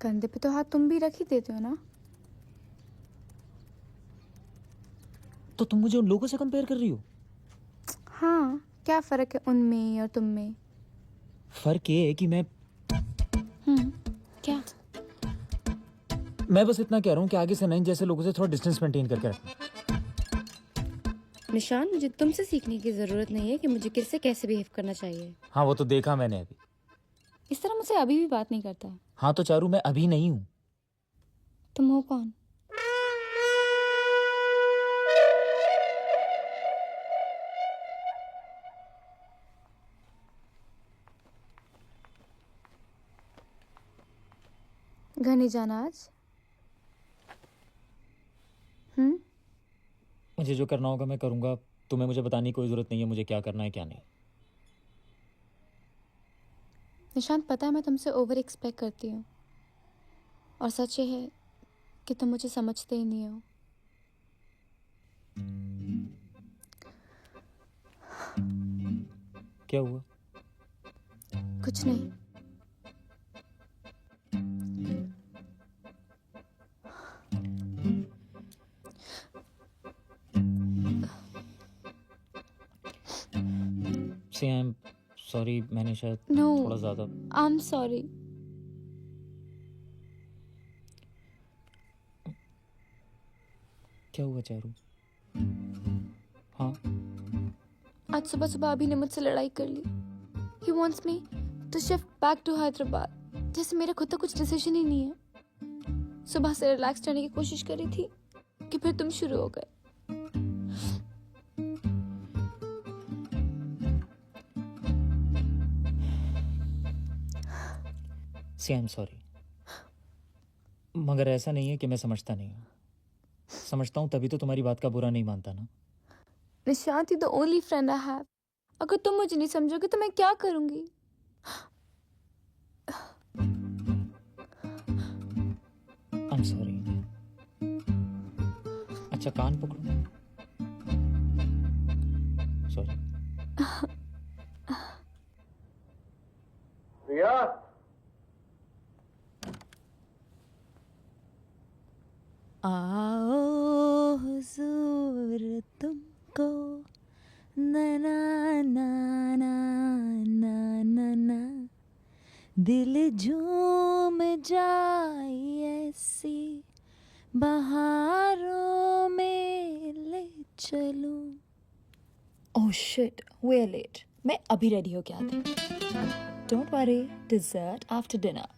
कंधे पे तो हाथ तुम भी रख ही देते हो ना. तो तुम मुझे उन लोगों से कंपेयर कर रही हो? हाँ, क्या फर्क है उनमें और तुम में? फर्क ये है कि क्या? मैं बस इतना कह रहा हूँ कि आगे से नहीं जैसे लोगों से थोड़ा डिस्टेंस मेंटेन करके रखना. निशान, मुझे तुमसे सीखने की जरूरत नहीं है कि मुझे किससे कैसे बिहेव करना चाहिए. हाँ, वो तो देखा मैंने अभी. इस तरह मुझसे अभी भी बात नहीं करता. हाँ तो चारू, मैं अभी नहीं हूँ. तुम हो कौन? घर नहीं जाना आज? मुझे जो करना होगा मैं करूँगा. तुम्हें मुझे बताने की कोई ज़रूरत नहीं है मुझे क्या करना है क्या नहीं. निशांत, पता है मैं तुमसे ओवर एक्सपेक्ट करती हूँ और सच ये है कि तुम मुझे समझते ही नहीं हो. क्या हुआ? कुछ नहीं. See, I'm sorry, मैंने शायद No. थोड़ा ज़्यादा. I'm sorry. क्या हुआ चारू? हाँ, आज सुबह सुबह अभी ने मुझसे लड़ाई कर ली. He wants me to shift back to Hyderabad. जैसे मेरा खुद का कुछ डिसीजन ही नहीं है. सुबह से रिलैक्स रहने की कोशिश करी थी कि फिर तुम शुरू हो गए. See, I'm sorry. मगर ऐसा नहीं है कि मैं समझता नहीं हूँ. समझता हूँ तभी तो तुम्हारी बात का बुरा नहीं मानता ना. Nishant, you're the only friend I have. अगर तुम मुझे नहीं समझोगे तो मैं क्या करूंगी? I'm sorry. अच्छा कान पकड़ो. Sorry. रिया, आओ हुजूर तुमको ना ना ना ना ना ना ना दिल झूम जाए ऐसी बहारों में ले चलूं. Oh shit, we are late. मैं अभी रेडी हो गया था. Don't worry, dessert after dinner.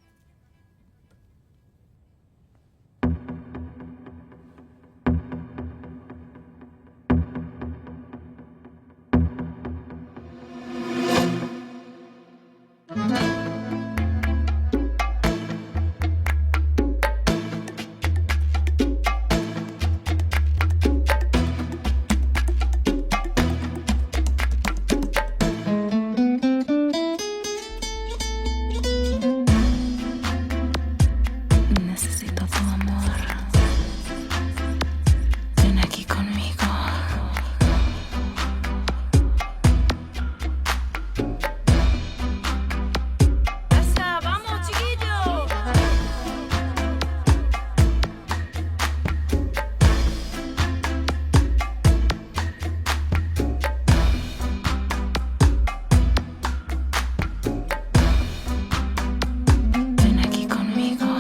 Necesito tu amor. Ven aquí conmigo. ¡Vamos, chiquillos! Ven aquí conmigo.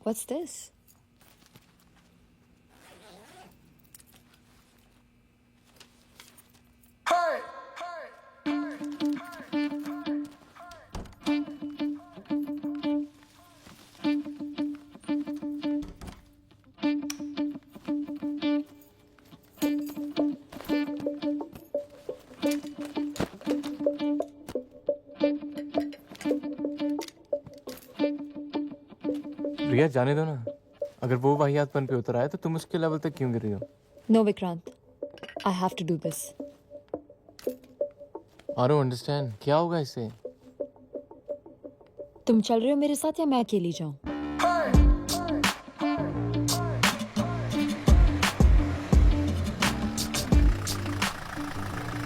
What's this? रिया जाने दो ना. अगर वो वाहियातपन पे उतर आए तो तुम उसके लेवल तक क्यों गिर रही हो? No, Vikrant. I have to do this. I don't understand. क्या होगा इससे? तुम चल रहे हो मेरे साथ या मैं अकेली जाऊं?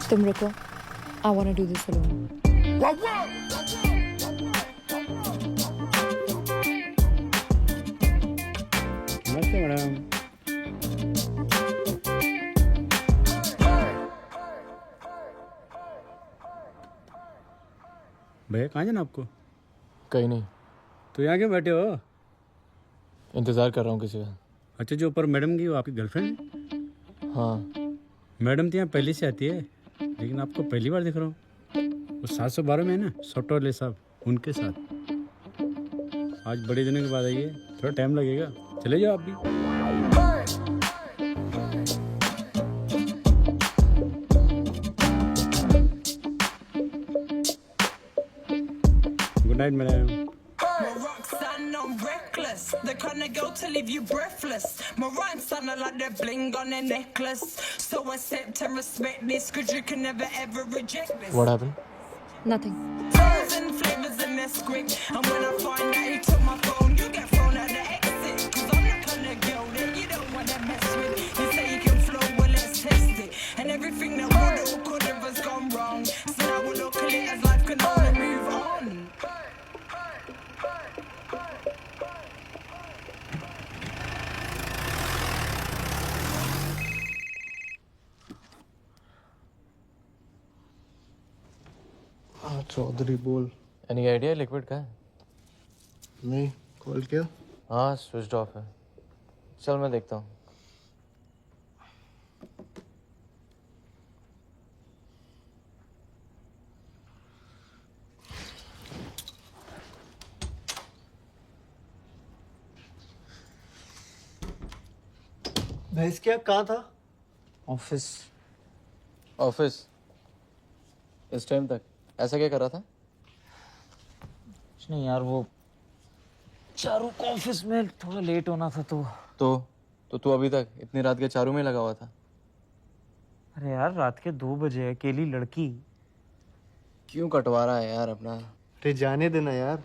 तुम रुको. I want to do this alone. नमस्ते मैडम. भैया कहाँ जाना आपको? कहीं नहीं. तो यहाँ क्यों बैठे हो? इंतजार कर रहा हूँ किसी का. अच्छा, जो ऊपर मैडम की वो आपकी गर्लफ्रेंड? हाँ. मैडम तो यहाँ पहले से आती है, लेकिन आपको पहली बार दिख रहा हूँ. वो 712 में है ना, सॉफ्टवेयर साहब, उनके साथ. आज बड़े दिनों के बाद आइए, थोड़ा टाइम लगेगा. चले जाओ आप भी. Good night madam. I'm reckless, the kind of girl to leave you breathless. My rhymes sound like they're bling on their necklace. So accept and respect this, cause you can never ever reject this. What happened? Nothing. Thousand flavors in their script, and when I find out you took my phone, you get thrown out the exit. Cause I'm the kind of girl that you don't wanna mess with. You say you can flow, well let's test it. And everything that would or could have has gone wrong. So now we'll look at it as life can only move on. हाँ चौधरी बोल। Any idea liquid का है? नहीं, call किया? हाँ switch off है। चल मैं देखता हूँ। भैंस क्या कहाँ था? ऑफिस। ऑफिस? इस टाइम तक ऐसा क्या कर रहा था? कुछ नहीं यार, वो चारू को ऑफिस में थोड़ा लेट होना था तो तू अभी तक इतनी रात के चारों में लगा हुआ था? अरे यार रात के 2 बजे अकेली लड़की। क्यों कटवा रहा है यार अपना? अरे जाने देना यार,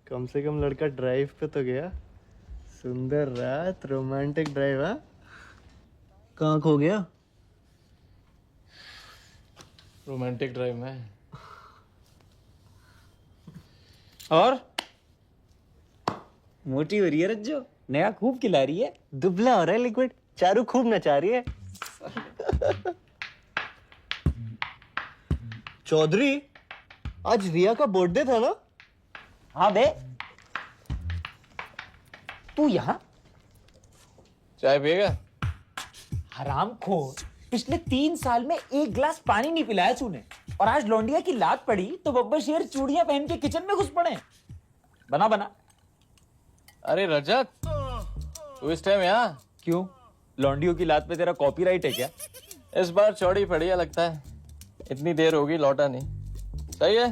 कम से कम लड़का ड्राइव पे तो गया। सुंदर रात, रोमांटिक ड्राइव। हाँ, कहाँ खो गया? रोमांटिक ड्राइव में। और मोटी हो रही है रज्जो, नया खूब खिला रही है। दुबला हो रहा है लिक्विड, चारू खूब नचा रही है। चौधरी, आज रिया का बर्थडे था ना? हाँ बे, तू यहाँ? चाय पिएगा? हरामखोर, पिछले 3 साल में 1 गिलास पानी नहीं पिलाया तूने, और आज लौंडिया की लात पड़ी तो बब्बर शेर चूड़ियां पहन के किचन में घुस पड़े। बना बना। अरे रजत, तू इस टाइम यहाँ? क्यों, लौंडियों की लात पे तेरा कॉपीराइट है क्या? इस बार चौड़ी पड़ी है लगता है। इतनी देर होगी लौटा नहीं। सही है,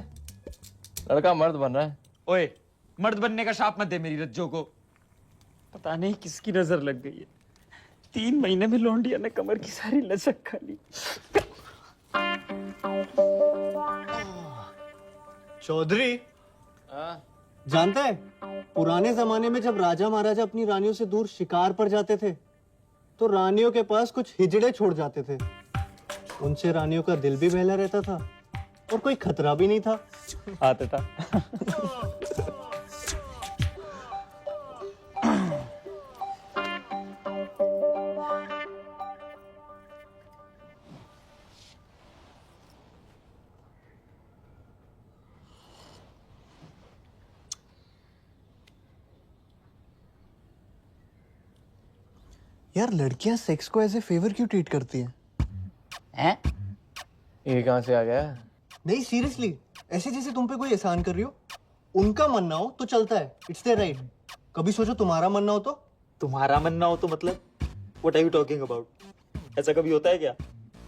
लड़का मर्द बन रहा है। ओए, मर्द बनने का शाप मत दे मेरी रज्जो को। पता नहीं किसकी नजर लग गई है, 3 महीने में लौंडिया ने कमर की सारी लचक खा ली। चौधरी, जानता है पुराने जमाने में जब राजा महाराजा अपनी रानियों से दूर शिकार पर जाते थे तो रानियों के पास कुछ हिजड़े छोड़ जाते थे। उनसे रानियों का दिल भी बहला रहता था और कोई खतरा भी नहीं था। आता था। यार लड़कियां सेक्स को एज ए फेवर क्यों ट्रीट करती हैं? हैं? ये कहाँ से आ गया? नहीं सीरियसली, ऐसे जैसे तुम पे कोई एहसान कर रही हो। उनका मन ना हो तो चलता है, इट्स देयर राइट। कभी सोचो तुम्हारा मन ना हो तो? तुम्हारा मन ना हो तो मतलब? What are you talking about? ऐसा कभी होता है क्या?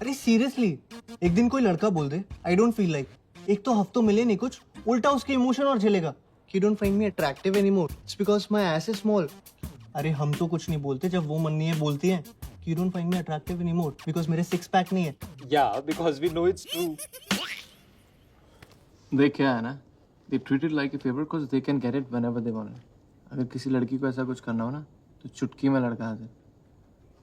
अरे सीरियसली, एक दिन कोई लड़का बोल दे आई डोंट फील लाइक, एक तो हफ्तों मिले नहीं कुछ, उल्टा उसके इमोशन और झेलेगा कि don't find me attractive anymore, it's because my S is small. अरे हम तो कुछ नहीं बोलते जब वो मन नहीं है बोलती हैं कि you don't find me attractive anymore because मेरे 6 पैक नहीं है। या because we know it's true. देख क्या है ना, they treat it like a favor because they can get it whenever they want it. अगर किसी लड़की को ऐसा कुछ करना हो ना तो चुटकी में लड़का आ जाए।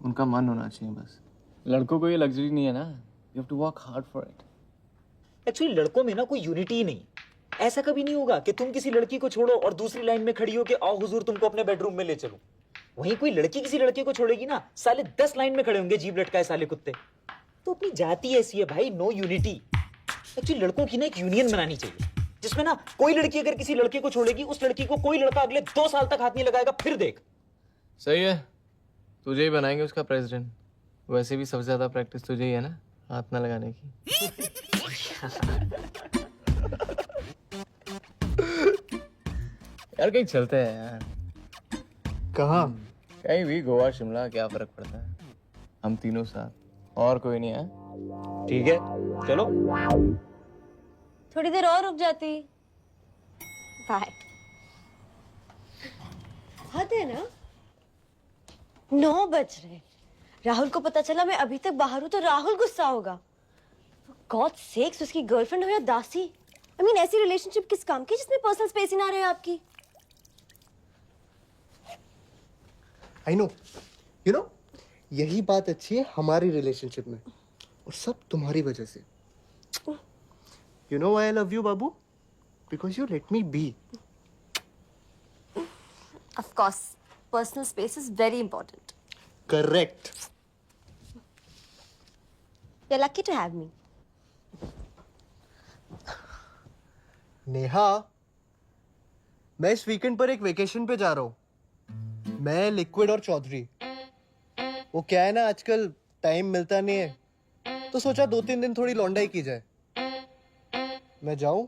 उनका मन होना चाहिए बस। लड़कों को ये लग्जरी नहीं है ना, you have to work hard for it. Actually लड़कों में ना कोई यूनिटी ही नहीं। ऐसा कभी नहीं होगा कि तुम किसी लड़की को छोड़ो और दूसरी लाइन में खड़ी हो के आओ हुजूर तुमको अपने बेडरूम में ले चलूं। वहीं कोई लड़की किसी लड़के को छोड़ेगी ना, साले 10 लाइन में खड़े होंगे जीभ लटकाए साले कुत्ते। तो अपनी जाति ऐसी है भाई, नो यूनिटी। एक्चुअली लड़कों की ना एक यूनियन बनानी चाहिए जिसमें ना कोई लड़की अगर किसी लड़के को छोड़ेगी उस लड़की को कोई लड़का अगले 2 साल तक हाथ नहीं लगाएगा। फिर देख। सही है, तुझे ही बनाएंगे उसका प्रेसिडेंट। वैसे भी सबसे ज्यादा प्रैक्टिस तुझे ही है ना हाथ ना लगाने की। यार कहीं चलते हैं यार। कहाँ? कहीं भी, गोवा शिमला, क्या फर्क पड़ता है। हम तीनों साथ, और कोई नहीं है। ठीक है चलो। थोड़ी देर और रुक जाती। बाय। हद है ना, 9 बज रहे। राहुल को पता चला मैं अभी तक बाहर हूं तो राहुल गुस्सा होगा। गॉड सेक्स, उसकी गर्लफ्रेंड हो या दासी। I mean, ऐसी रिलेशनशिप किस काम की जिसमें पर्सनल स्पेस ही ना रहे आपकी। आई नो, यू नो, यही बात अच्छी है हमारी रिलेशनशिप में, और सब तुम्हारी वजह से। You know why I love you बाबू? Because you let me be. Of course, personal space is very important. Correct. You're lucky to have me. Neha, मैं इस वीकेंड पर एक वेकेशन पे जा रहा हूँ। मैं, लिक्विड और चौधरी। वो क्या है ना, आजकल टाइम मिलता नहीं है, तो सोचा 2-3 दिन थोड़ी लौंडाई की जाए। मैं जाऊं?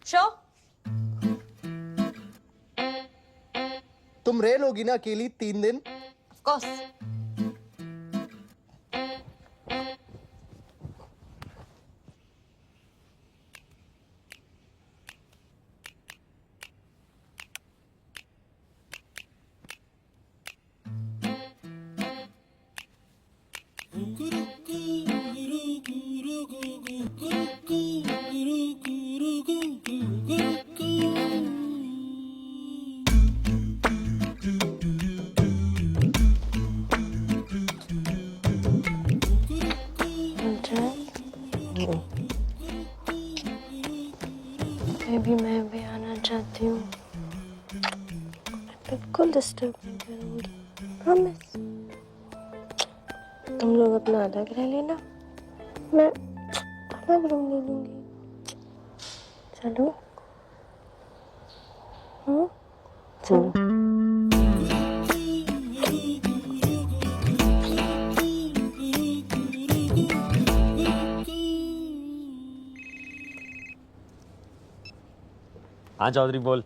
श्योर। तुम रह लोगी ना अकेली 3 दिन? Of course. बेबी मैं भी आना चाहती हूँ। बिल्कुल डिस्टर्ब नहीं करूँगी, प्रॉमिस। तुम लोग अपना अलग रह लेना, मैं अलग रूम ले लूँगी। चलो? चलो। हाँ चौधरी बोल।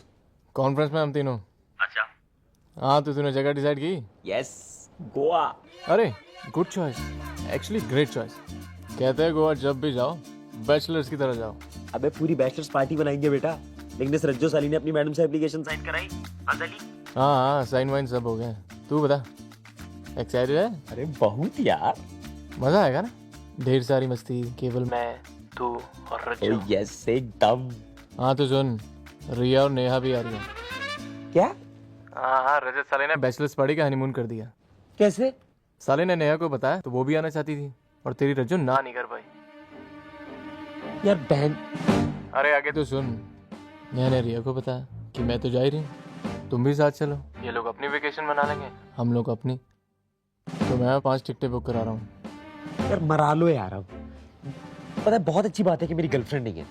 कॉन्फ्रेंस में हम तीनों। अच्छा। हाँ तो तूने जगह डिसाइड की? यस, गोवा। अरे good choice, actually great choice. कहते हैं गोवा जब भी जाओ बैचलर्स की तरह जाओ। अबे पूरी बैचलर्स पार्टी बनाएंगे बेटा। लेकिन इस रज्जो साली ने अपनी मैडम से एप्लीकेशन साइन कराई। हाँ साइन वाइन सब हो गए। तू बता, एक्साइटेड है? अरे बहुत यार, मजा आएगा ना, ढेर सारी मस्ती, केवल मैं, तू और रज्जो। यस एकदम। हाँ तो सुन, रिया और नेहा भी आ रही है। क्या? हाँ रजत साले ने बैचलर्स पार्टी का हनीमून कर दिया। कैसे? साले ने नेहा को बताया तो वो भी आना चाहती थी, और तेरी रज्जो ना नहीं कर पाई। यार बहन। अरे आगे तो सुन, नेहा ने रिया को बताया कि मैं तो जा ही रही हूँ, तुम भी साथ चलो। ये लोग अपनी वेकेशन मना लेंगे, हम लोग अपनी। तो मैं 5 टिकटें बुक करा रहा हूँ। यार मरा लो यार। अब पता है बहुत अच्छी बात है कि मेरी गर्लफ्रेंड नहीं है।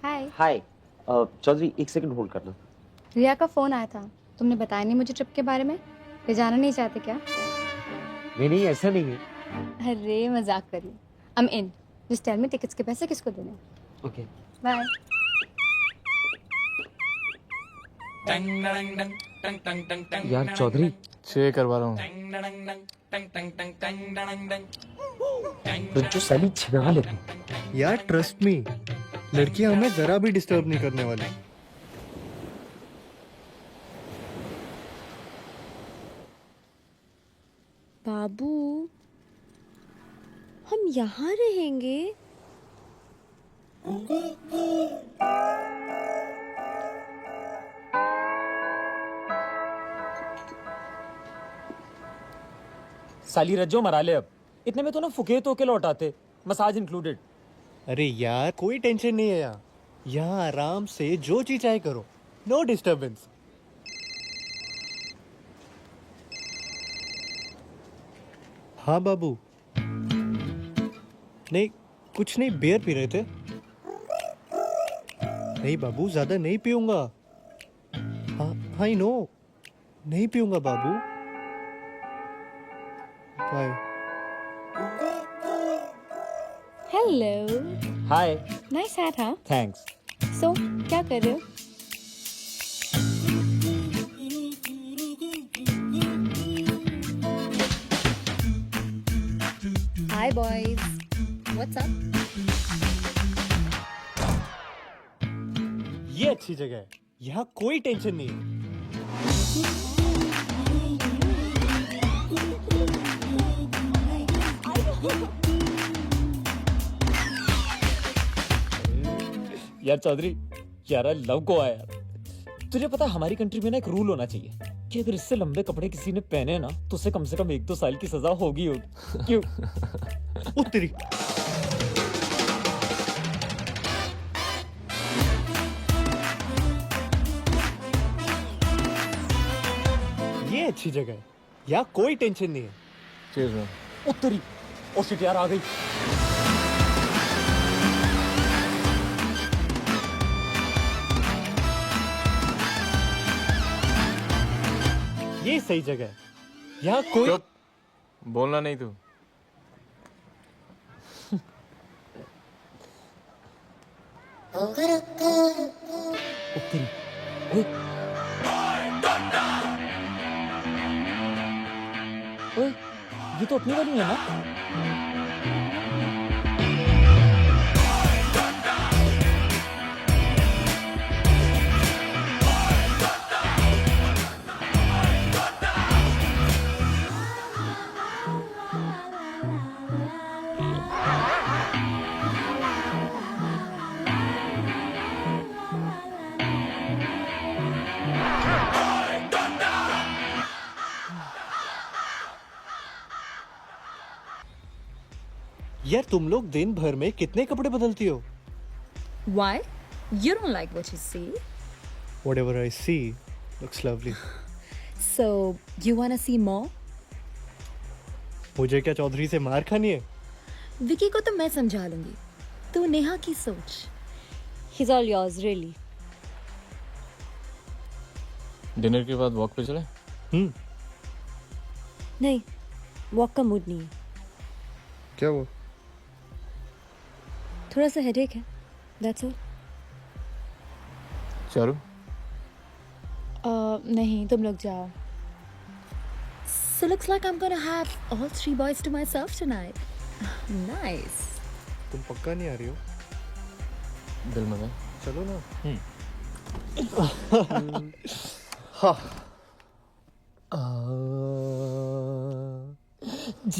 हाय। हाय चौधरी, एक सेकंड होल्ड करना। रिया का फोन आया था, तुमने बताया नहीं मुझे ट्रिप के बारे में। वे जाना नहीं चाहते क्या? नहीं नहीं ऐसा नहीं है। अरे मजाक करिए। I am in. Just tell me tickets के पैसे किसको देने हैं। Okay bye. यार चौधरी, 6 करवा रहा हूँ। रज्जो साली छिना लेती। यार ट्रस्ट मी, लड़कियां हमें जरा भी डिस्टर्ब नहीं करने वाली। बाबू, हम यहाँ रहेंगे? साली रज्जो मरा ले। अब इतने में तो ना फुकेत होके लौट आते, मसाज इंक्लूडेड। अरे यार कोई टेंशन नहीं है यहाँ। यहाँ आराम से जो चीज चाहे करो, नो डिस्टर्बेंस। हाँ बाबू। नहीं कुछ नहीं, बियर पी रहे थे। नहीं बाबू, ज्यादा नहीं पीऊंगा। हाँ आई नो, नहीं पीऊंगा बाबू। Bye. Hello. Hi. Nice hat. हाँ थैंक्स। सो क्या कर रहे हो? Hi boys, what's up? ये अच्छी जगह है, यहाँ कोई टेंशन नहीं है। यार चौधरी, यार लव को आया यार। तुझे पता है हमारी कंट्री में ना एक रूल होना चाहिए कि अगर इससे लंबे कपड़े किसी ने पहने ना तो उसे कम से कम 1-2 साल की सजा होगी। क्यों? उत्तरी। ये अच्छी जगह है, यहाँ कोई टेंशन नहीं है। चीज में उत्तरी। ओ शिट यार, आ गई। ये सही जगह है। यहाँ कोई चुप, बोलना नहीं तू। ओए, ये तो अपनी वाली है ना? यार तुम लोग दिन भर में कितने कपड़े बदलती हो? Why? You don't like what you see? Whatever I see looks lovely. So, you wanna see more? मुझे क्या चौधरी से मार खानी है? विकी को तो मैं समझा लूंगी। तू नेहा की सोच। He's all yours, really. Dinner के बाद वॉक पे चले? नहीं, वॉक का मूड नहीं है। क्या वो? थोड़ा सा हेडेक है, that's all. चारू? नहीं, तुम लोग जाओ। So looks like I'm gonna have all 3 boys to myself tonight. Nice. तुम पक्का नहीं आ रही हो? दिल में है। चलो ना।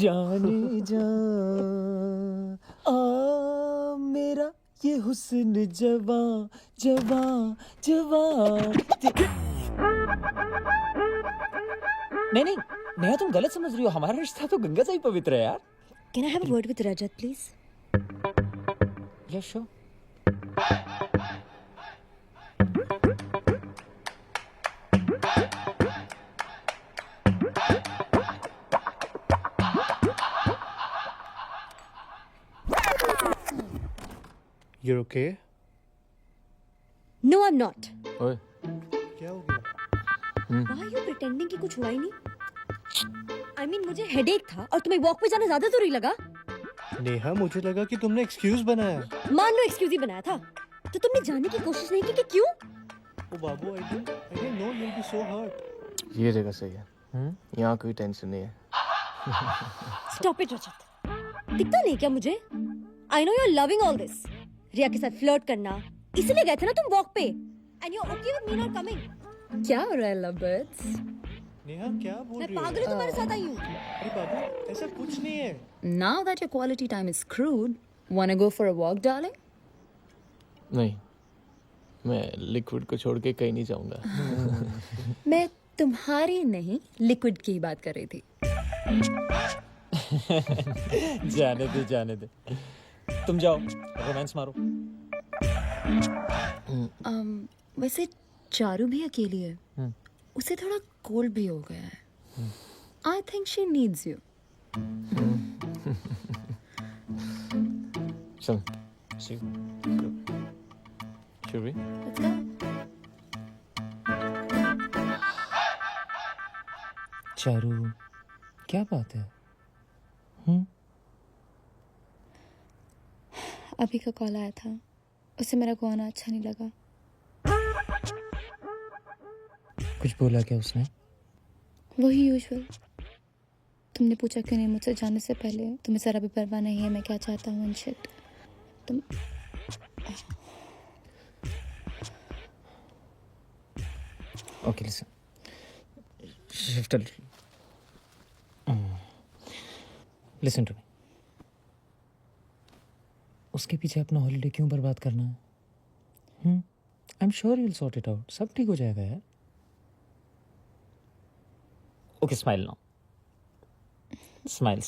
जाने जा मेरा ये हुस्न जवां जवां जवां। नहीं, नेहा तुम गलत समझ रही हो। हमारा रिश्ता तो गंगा से ही पवित्र है यार। Can I have a word with Rajat, please? Yeah, sure. You're okay? No, I'm not. ओए, क्या हो गया? Why are you pretending कि कुछ हुआ ही नहीं? I mean, मुझे हेडेक था और तुम्हें वॉक पे जाना ज्यादा जरूरी लगा? नेहा मुझे लगा कि तुमने एक्सक्यूज बनाया। मान लो एक्सक्यूज ही बनाया था, तो तुमने जानने की कोशिश नहीं की कि क्यों? ओ बाबू, I didn't know you'll be so hurt. ये जगह सही है। यहाँ कोई टेंशन नहीं है। Stop it, रजत। दिखता नहीं क्या मुझे? I know you're loving all this. रिया के साथ फ्लर्ट करना, इसीलिए गए थे ना तुम वॉक पे? And you're okay with me not coming? क्या हो रहा है lovebirds? नेहा क्या बोल मैं रही हो? पागल हूँ तुम्हारे साथ आई हूँ। अरे बाबू, ऐसा कुछ नहीं है। Now that your quality time is crude, wanna go for a walk, darling? नहीं, मैं लिक्विड को छोड़ के कहीं नहीं जाऊंगा। मैं तुम्हारी नहीं, लिक्विड की ही बात कर रही थी। जाने दे। तुम जाओ, रोमांस मारो। वैसे चारू भी अकेली है। उसे थोड़ा कोल्ड भी हो गया है। I think she needs you. चल, See? should we? Let's go. Charu, क्या बात है? अभी का कॉल आया था, उसे मेरा को आना अच्छा नहीं लगा। कुछ बोला क्या उसने? वही यूजुअल। तुमने पूछा क्यों नहीं मुझसे जाने से पहले? तुम्हें जरा भी परवाह नहीं है मैं क्या चाहता हूँ? शिट तुम Okay, listen. Shift a little. Listen to me. उसके पीछे अपना हॉलीडे क्यों बर्बाद करना है? I'm sure you'll sort it out. सब ठीक हो जाएगा यार. Okay, smile now. Smile.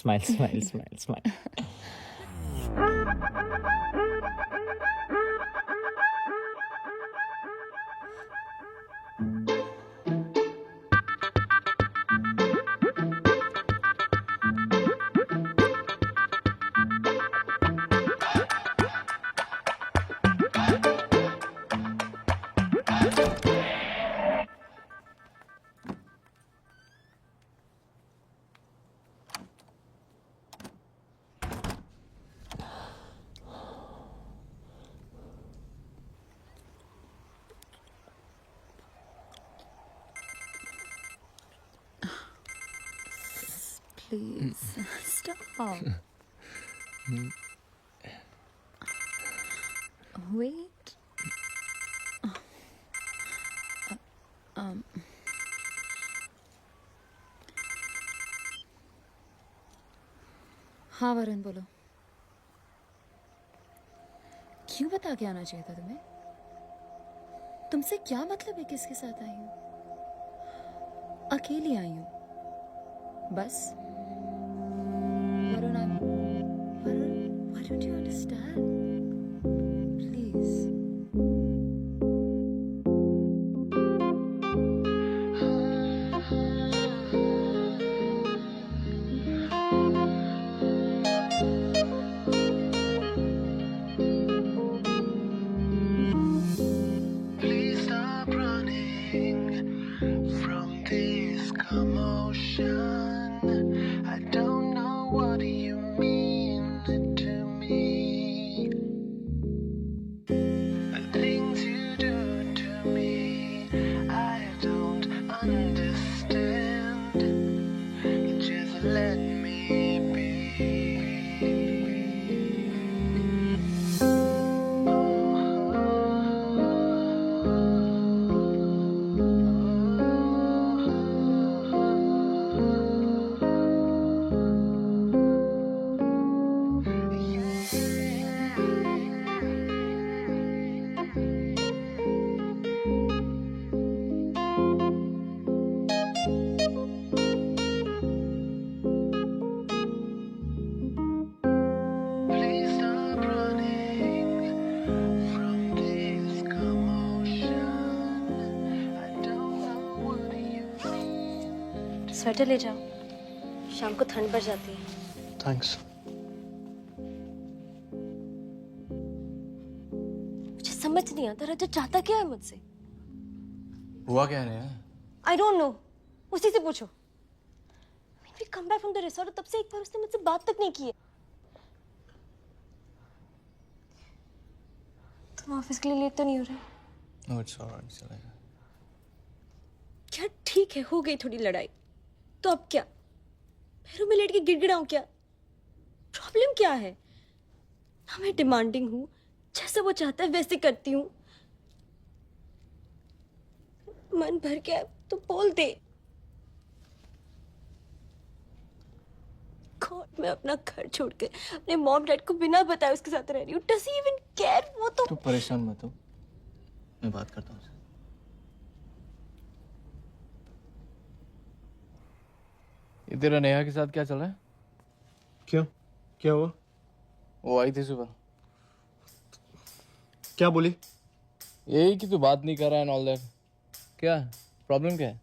please. Stop. Wait. हाँ वरुण बोलो. क्यों बता के आना चाहिए था तुम्हें? तुमसे क्या मतलब है किसके साथ आई हूँ? अकेली आई हूँ बस. Varun, why don't you understand? Please. Please stop running from this commotion. I don't know what you mean to me. The things you do to me, I don't understand. Just let me be. Please stop running from this commotion. I don't know what you mean. Sweater ले जाओ, शाम को ठंड पड़ जाती है. Thanks. मुझे समझ नहीं आता राजा चाहता क्या है मुझसे. हुआ क्या रे? I don't know. उसी से पूछो. I mean, we come back from the resort और तब से एक बार उसने मुझसे बात तक नहीं की है. तुम ऑफिस के लिए लेट तो नहीं हो रहे? No, it's alright, चलेगा. क्या ठीक है, हो गई थोड़ी लड़ाई. तो अब क्या? पैरों में लेट के गिड़गिड़ाऊं क्या? प्रॉब्लम क्या है? ना मैं डिमांडिंग हूँ, जैसा वो चाहता है वैसे करती हूँ. मन भर गया है, तो बोल दे. गॉड, मैं अपना घर छोड़ के अपने मॉम डैड को बिना बताए उसके साथ रह रही हूँ. Does he even care? वो तो तू परेशान मत हो, मैं बात करता हूँ. ये तेरा नेहा के साथ क्या चल रहा है? क्यों? क्या हुआ? वो आई थी सुबह. क्या बोली? यही कि तू बात नहीं कर रहा है एंड ऑल दैट. क्या प्रॉब्लम क्या है?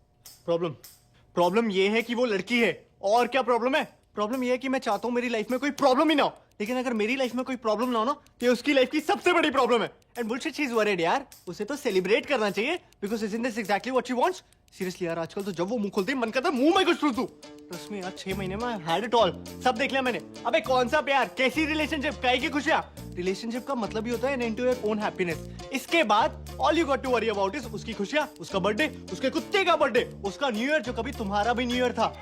प्रॉब्लम ये है कि वो लड़की है. और क्या प्रॉब्लम है? प्रॉब्लम ये है कि मैं चाहता हूँ मेरी लाइफ में कोई प्रॉब्लम ही ना हो. लेकिन अगर मेरी लाइफ में कोई प्रॉब्लम ना हो ना, तो ये उसकी लाइफ की सबसे बड़ी प्रॉब्लम है. And bullshit, she is worried यार. उसे तो सेलिब्रेट करना चाहिए because isn't this exactly what she wants. Seriously यार, आजकल तो जब वो मुंह खोलती है मन करता है मुंह में कुछ ठूस दूं. ट्रस्ट मी यार, 6 महीने में आई हैड इट ऑल. सब देख लिया मैंने. अबे कौन सा प्यार, कैसी रिलेशनशिप, काहे की खुशियां. रिलेशनशिप का मतलब ही होता है end to your own happiness. इसके बाद all you got to worry about is उसकी खुशियां, उसका बर्थडे, उसके कुत्ते का बर्थडे, उसका न्यू ईयर जो कभी तुम्हारा भी न्यू ईयर था.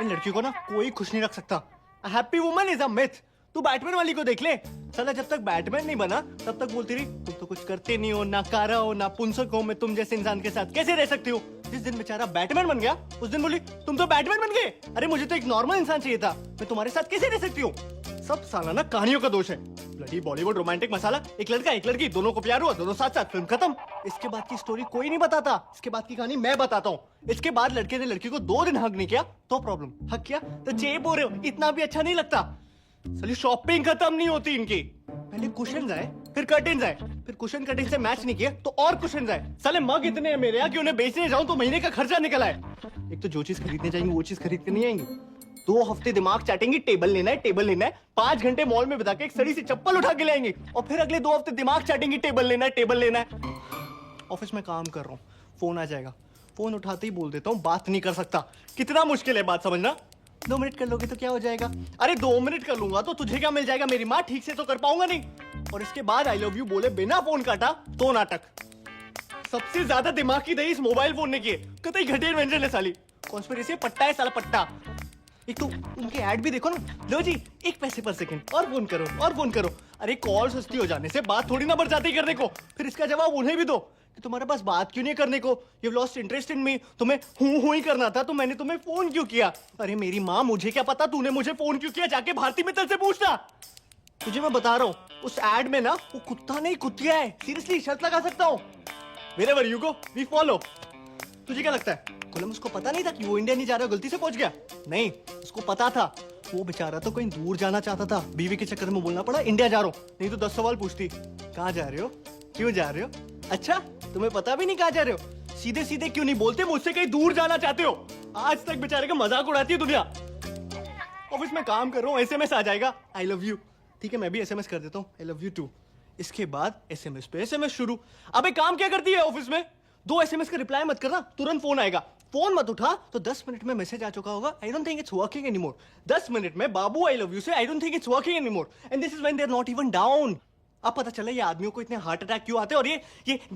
इन लड़की को ना कोई खुश नहीं रख सकता. A happy woman is a myth. तू बैटमैन वाली को देख ले. साला जब तक बैटमैन नहीं बना तब तक बोलती रही तुम तो कुछ करते नहीं हो, ना कारा हो, ना पुंसक हो. मैं तुम जैसे इंसान के साथ कैसे रह सकती हूँ? जिस दिन बेचारा बैटमैन बन गया उस दिन बोली तुम तो बैटमैन बन गए. अरे मुझे तो एक नॉर्मल इंसान चाहिए था. मैं तुम्हारे साथ कैसे रह सकती हूँ? सब साला ना कहानियों का दोष है. ब्लडी बॉलीवुड रोमांटिक मसाला. एक लड़का एक लड़की, दोनों को प्यार हुआ, दोनों साथ साथ, फिल्म खत्म. इसके बाद की स्टोरी कोई नहीं बताता. इसके बाद की कहानी मैं बताता हूँ. इसके बाद लड़के ने लड़की को 2 दिन हक नहीं किया तो प्रॉब्लम. हक किया तो चेप हो रहे हो. इतना भी अच्छा नहीं लगता. साली शॉपिंग खत्म नहीं होती इनकी. पहले कुशन आए, फिर कर्टेन्स आए, फिर कुशन कर्टेन से मैच नहीं किया तो और कुशन आए. साले मग इतने हैं मेरे यहाँ कि उन्हें बेचने जाऊं तो महीने का खर्चा निकल आए. एक तो जो चीज खरीदने जाएंगे वो चीज खरीद के नहीं आएंगे. 2 हफ्ते दिमाग चाटेंगी, टेबल लेना है, टेबल लेना है. 5 घंटे मॉल में बिता के एक सड़ी सी चप्पल उठा के लाएंगे और फिर अगले 2 हफ्ते दिमाग चाटेंगी, टेबल लेना है, टेबल लेना है. ऑफिस में काम कर रहा हूँ, फोन आ जाएगा, फोन उठाते ही बोल देता हूँ बात नहीं कर सकता. कितना मुश्किल है बात समझना. 2 मिनट कर लोगे तो क्या हो जाएगा? अरे 2 मिनट कर लूंगा तो तुझे क्या मिल जाएगा? मेरी माँ ठीक से तो कर पाऊंगा नहीं. और इसके बाद आई लव यू बोले बिना फोन काटा तो नाटक. सबसे ज्यादा दिमाग की दही इस मोबाइल फोन ने की है. कतई घटिया इन्वेंशन है साली. कॉन्स्पिरेसी पट्टा है साला, पट्टा. एक तो उनके ऐड भी देखो ना, लो जी 1 पैसे पर सेकंड, और फोन करो और फोन करो। अरे कॉल सस्ती हो जाने से बात थोड़ी ना बढ़ जाती करने को। फिर इसका जवाब उन्हें भी दो कि तुम्हारे पास बात क्यों नहीं करने को, यू लॉस्ट इंटरेस्ट इन मी, तुम्हें हूं ही करना था तो मैंने तुम्हें फोन क्यों किया। अरे मेरी माँ, मुझे क्या पता तूने मुझे फोन क्यों किया, जाके भारती मित्तल से पूछना। तुझे मैं बता रहा हूँ उस एड में ना वो कुत्ता नहीं कुतिया है, सीरियसली शर्त लगा सकता हूँ। Wherever you go, we follow। तुझे क्या लगता है कोलंबस को पता नहीं था कि वो इंडिया नहीं जा रहा, गलती से पहुंच गया? नहीं, उसको पता था। वो बेचारा तो कहीं दूर जाना चाहता था, बीवी के चक्कर में बोलना पड़ा इंडिया जा रहा हूँ, नहीं तो 10 सवाल पूछती, कहाँ जा रहे हो, क्यों जा रहे हो, अच्छा तुम्हें पता भी नहीं कहाँ जा रहे हो, सीधे सीधे क्यों नहीं बोलते मुझसे कहीं दूर जाना चाहते हो। आज तक बेचारे का मजाक उड़ाती है दुनिया। ऑफिस में काम कर रहा हूँ, SMS आ जाएगा आई लव यू, ठीक है मैं भी SMS कर देता हूँ आई लव यू टू। इसके बाद SMS पे SMS शुरू। अबे काम क्या करती है ऑफिस में, 2 SMS का रिप्लाई मत करना, तुरंत फोन आएगा, फोन मत उठा तो 10 मिनट में मैसेज आ चुका होगा, I don't think it's working anymore. 10 minute में बाबू आई लव यू से I don't think it's working anymore, and this is when they are not even down. अब पता चला ये आदमियों को इतने हार्ट अटैक क्यों आते हैं, और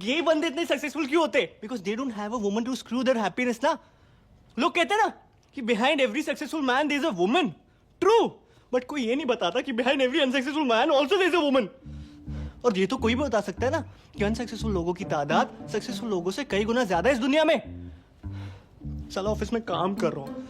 ये बंदे इतने सक्सेसफुल क्यों होते, because they don't have a woman to screw their happiness ना। लोग कहते हैं ना कि behind every successful man there is a woman, true, but कोई ये नहीं बताता कि behind every unsuccessful man also there is a woman. और ये तो कोई भी बता सकता है ना कि अनसक्सेसफुल लोगों की तादाद सक्सेसफुल लोगों से कई गुना ज्यादा है इस दुनिया में। साला ऑफिस में काम कर रहा हूँ,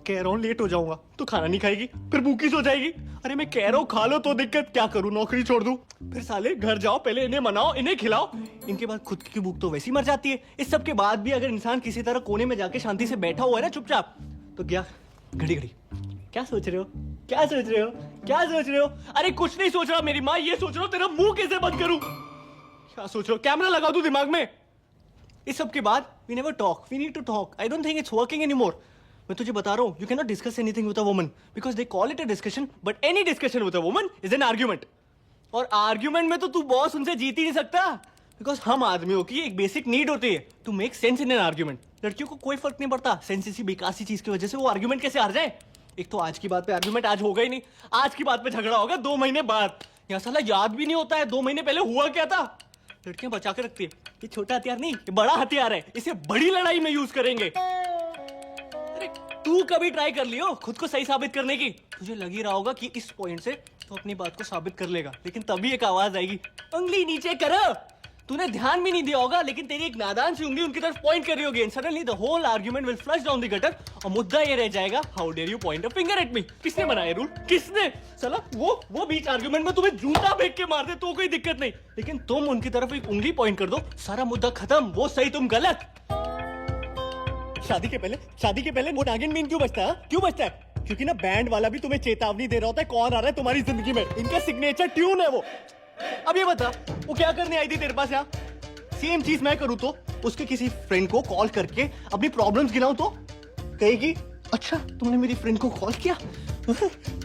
कह रहा हूँ लेट हो जाऊंगा तो खाना नहीं खाएगी, फिर भूखी सो जाएगी। अरे मैं कह रहा हूँ खा लो तो दिक्कत, क्या करूँ नौकरी छोड़ दूं? फिर साले घर जाओ, पहले इन्हें मनाओ, इन्हें खिलाओ, इनके बाद खुद की भूख तो वैसी मर जाती है। इस सब के बाद भी अगर इंसान किसी तरह कोने में जाके शांति से बैठा हुआ है ना चुपचाप, तो क्या घड़ी घड़ी क्या सोच रहे हो, क्या सोच रहे हो, क्या सोच रहे हो? अरे कुछ नहीं सोच रहा मेरी माँ, ये सोच रहा हूँ तेरा मुंह कैसे बंद करूं। क्या सोच रहे हो, कैमरा लगा दूं दिमाग में? इस सब के बाद we never talk, we need to talk, I don't think it's working anymore. मैं तुझे बता रहा हूँ you can not discuss anything with a woman because they call it a discussion, but any discussion with a woman is an argument. और argument में तो तू boss उनसे जीत ही नहीं सकता, बिकॉज हम आदमियों की एक बेसिक नीड होती है to make sense in an argument. लड़कियों को कोई फर्क नहीं पड़ता सेंस इसी बेकार सी चीज की वजह से वो आर्ग्यूमेंट कैसे हार जाए। एक तो आज की बात पे आर्ग्यूमेंट आज होगा ही नहीं, आज की बात पे झगड़ा होगा 2 महीने बाद। यहाँ साला याद भी नहीं होता है 2 महीने पहले हुआ क्या था। लड़कियां बचा के रखती है, ये छोटा हथियार नहीं, ये बड़ा हथियार है, इसे बड़ी लड़ाई में यूज करेंगे। अरे तू कभी ट्राई कर लियो खुद को सही साबित करने की, तुझे लग ही रहा होगा कि इस पॉइंट से तो अपनी बात को साबित कर लेगा, लेकिन तभी एक आवाज आएगी, उंगली नीचे करो। तूने ध्यान भी नहीं दिया होगा, लेकिन तेरी एक नादान सी उंगली उनकी तरफ पॉइंट कर रही होगी, and suddenly the whole argument will flush down the gutter, और मुद्दा ये रह जाएगा, how dare you point a finger at me. किसने बनाया रूल, किसने? साला वो बीच आर्गुमेंट में तुम्हें जूता फेंक के मार दे तो कोई दिक्कत नहीं, लेकिन तुम उनकी तरफ एक उंगली पॉइंट कर दो, सारा मुद्दा खत्म, वो सही तुम गलत। शादी के पहले वो नागिन बीन क्यों बजता है, क्यों बजता है? क्योंकि ना बैंड वाला भी तुम्हें चेतावनी दे रहा होता है कौन आ रहा है तुम्हारी जिंदगी में, इनका सिग्नेचर ट्यून है वो। अब ये बता वो क्या करने आई थी तेरे पास यहाँ? सेम चीज मैं करूँ तो उसके किसी फ्रेंड को कॉल करके अपनी प्रॉब्लम्स गिनाऊं तो कहेगी अच्छा तुमने मेरी फ्रेंड को कॉल किया,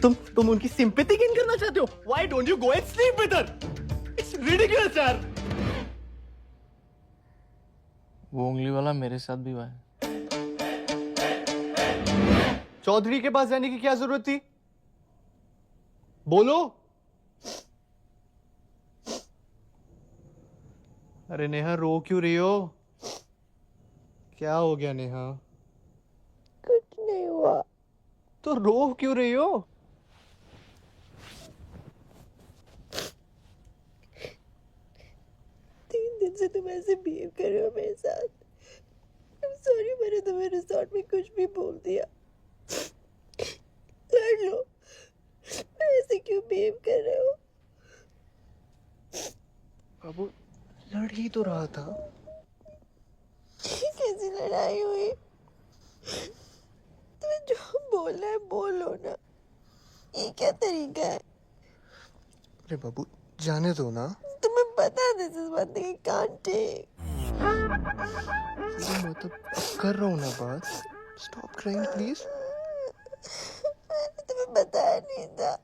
तुम उनकी सिंपैथी गेन करना चाहते हो, why don't you go and sleep with her? It's ridiculous यार। वो उंगली वाला मेरे साथ भी हुआ है। चौधरी के पास जाने की क्या जरूरत थी, बोलो। अरे नेहा रो क्यों रही हो, क्या हो गया नेहा? कुछ नहीं हुआ। तो रो क्यों रही हो? 3 दिन से तुम ऐसे बिहेव कर रहे हो मेरे साथ। I'm sorry, मैंने तुम्हें रिसोर्ट में कुछ भी बोल दिया। लड़ लो, ऐसे क्यों बिहेव कर रहे हो? बाबू लड़ ही तो रहा था। कैसी लड़ाई हुई? तुम्हें जो बोलना है बोलो ना, ये क्या तरीका है? अरे बाबू जाने दो ना। तुम्हें पता है this is one thing I can't take. मतलब कर रहा हूँ ना बात, स्टॉप क्राइंग प्लीज। मैंने तुम्हें बताया नहीं था।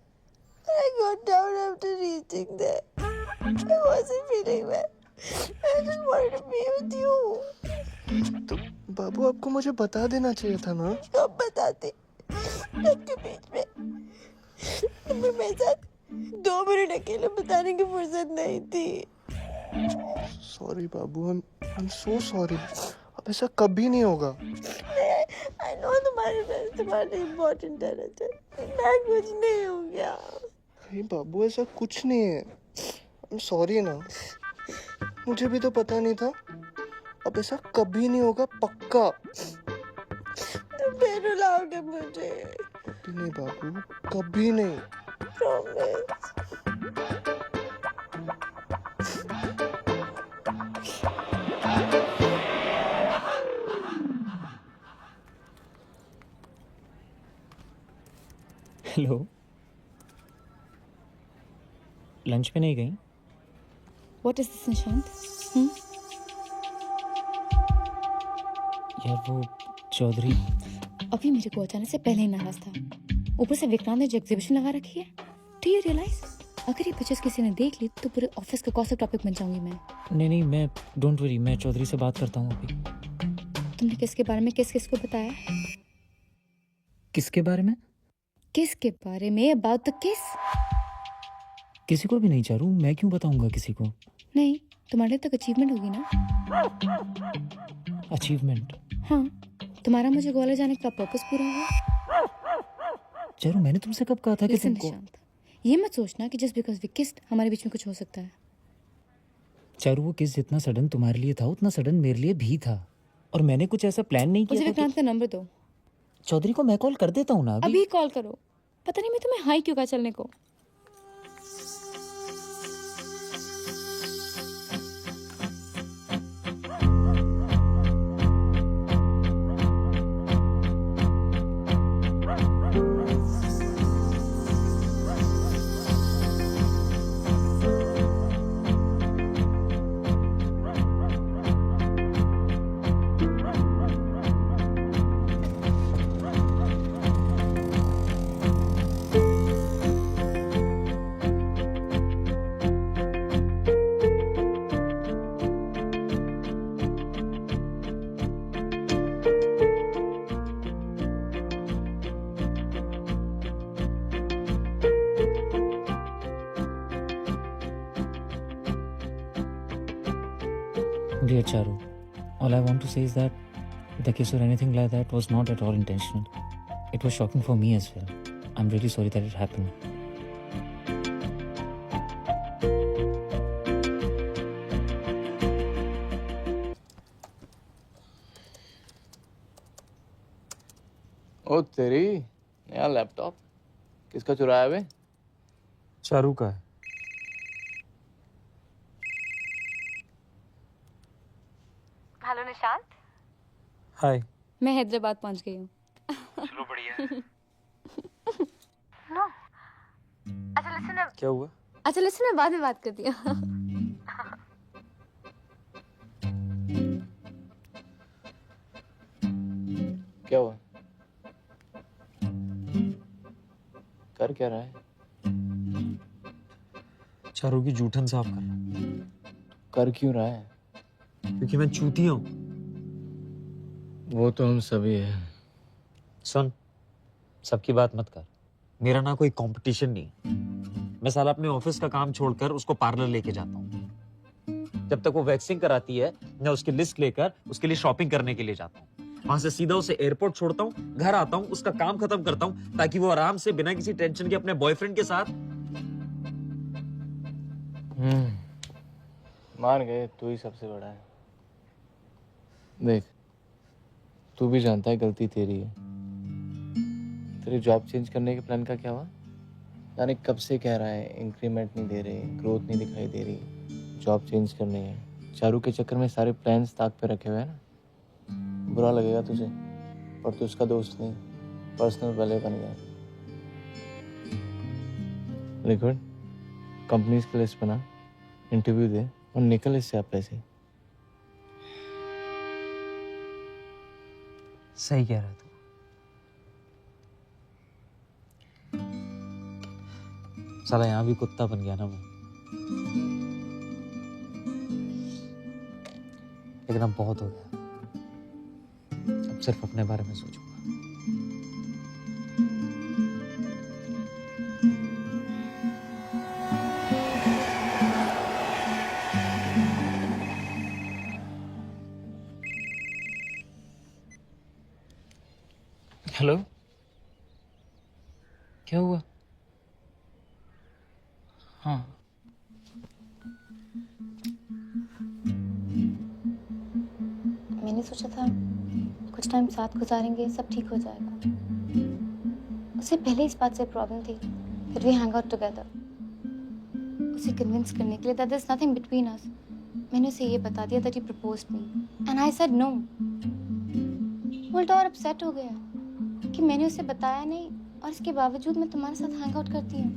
I got down after reaching there. I wasn't feeling well. I just wanted to be with you. तो बाबू आपको मुझे बता देना चाहिए था ना। कब बताते? सबके बीच में तुम्हें मेरे साथ 2 मिनट अकेले बताने की फुर्सत नहीं थी। Sorry Babu, I'm so sorry। अब ऐसा कभी नहीं होगा। आई नो तुम्हारे फ्रेंड्स तुम्हारे इम्पोर्टेंट है रजत, मैं कुछ नहीं हो गया। अरे बाबू ऐसा कुछ नहीं है, सॉरी ना, मुझे भी तो पता नहीं था। अब ऐसा कभी नहीं होगा, पक्का। तुम फिर रुलाओगे मुझे? कभी नहीं बाबू, कभी नहीं। प्रॉमिस। हेलो, लंच पे नहीं गई? What is this, Nishant? यार वो चौधरी अभी मेरे को अचानक से पहले ही नाराज था, ऊपर से विक्रांत ने जो एग्जीबिशन लगा रखी है। डू यू रियलाइज अगर ये पिक्चर्स किसी ने देख ली तो पूरे ऑफिस का गॉसिप टॉपिक बन जाऊंगी मैं। नहीं, मैं डोंट वरी, मैं चौधरी से बात करता हूँ अभी। तुमने किसके बारे में किस को बताया? किसके बारे में? किसके बारे में? अबाउट द किस? किसी को भी नहीं चारू, मैं क्यों बताऊंगा किसी को? नहीं, तुम्हारे तक अचीवमेंट होगी ना। अचीवमेंट? हाँ, तुम्हारा मुझे गोवा जाने का पर्पस पूरा हुआ। चारू मैंने तुमसे कब कहा था कि Listen, तुमको? निशांत, ये मत सोचना कि जस्ट बिकॉज वी किस्ड हमारे बीच में कुछ हो सकता है। चारू वो किस जितना सडन तुम्हारे लिए था उतना सडन मेरे लिए भी था, और मैंने कुछ ऐसा प्लान नहीं मुझे किया था विक्रांत का नंबर दो। चौधरी को मैं कॉल कर देता हूँ ना अभी कॉल करो। पता नहीं मैं तुम्हें हाई क्यों कहा चलने को। Dear Charu, all I want to say is that the kiss or anything like that was not at all intentional. It was shocking for me as well. I'm really sorry that it happened. ओ तेरी, नया laptop किसका चुराया बे? चारू का है। Hello Nishant. हाय। मैं हैदराबाद पहुंच गई हूँ। चलो बढ़िया। नो, अच्छा लिसन, क्या हुआ? अच्छा लिसन, मैं बाद में बात करती हूँ। क्या हुआ? कर क्या रहा है? चारू की जूठन साफ कर रहा हूं। कर क्यों रहा है? क्योंकि मैं चूतिया हूँ। वो तो हम सभी है। सुन, सबकी बात मत कर। मेरा ना कोई कंपटीशन नहीं। मैं साला अपने ऑफिस का काम छोड़कर उसको पार्लर लेके जाता हूँ। जब तक वो वैक्सिंग कराती है, मैं उसकी लिस्ट लेकर उसके लिए शॉपिंग करने के लिए जाता हूँ। वहां से सीधा उसे एयरपोर्ट छोड़ता हूँ, घर आता हूँ, उसका काम खत्म करता हूँ, ताकि वो आराम से बिना किसी टेंशन के अपने बॉयफ्रेंड के साथ। मान गए, तू ही सबसे बड़ा है। देख, तू भी जानता है गलती तेरी है। तेरे जॉब चेंज करने के प्लान का क्या हुआ? जाने कब से कह रहा है, इंक्रीमेंट नहीं दे रहे, ग्रोथ नहीं दिखाई दे रही, जॉब चेंज करनी है। चारू के चक्कर में सारे प्लान्स ताक पे रखे हुए हैं ना। बुरा लगेगा तुझे, पर तू उसका दोस्त नहीं, पर्सनल वाले बन गया। लिक्विड, कंपनीज की लिस्ट बना, इंटरव्यू दे और निकल इससे आप पैसे। सही कह रहा तू। साला यहाँ भी कुत्ता बन गया ना मैं। लेकिन अब बहुत हो गया। अब सिर्फ अपने बारे में सोचूंगा। हेलो, क्या हुआ? हाँ, मैंने सोचा था कुछ टाइम साथ गुजारेंगे, सब ठीक हो जाएगा। उसे पहले इस बात से प्रॉब्लम थी, फिर वी हैंग आउट टुगेदर। उसे कन्विंस करने के लिए that there is nothing between us, मैंने उसे ये बता दिया that he proposed me and I said no. उल्टा और अपसेट हो गया कि मैंने उसे बताया नहीं और इसके बावजूद मैं तुम्हारे साथ हैंग आउट करती हूँ।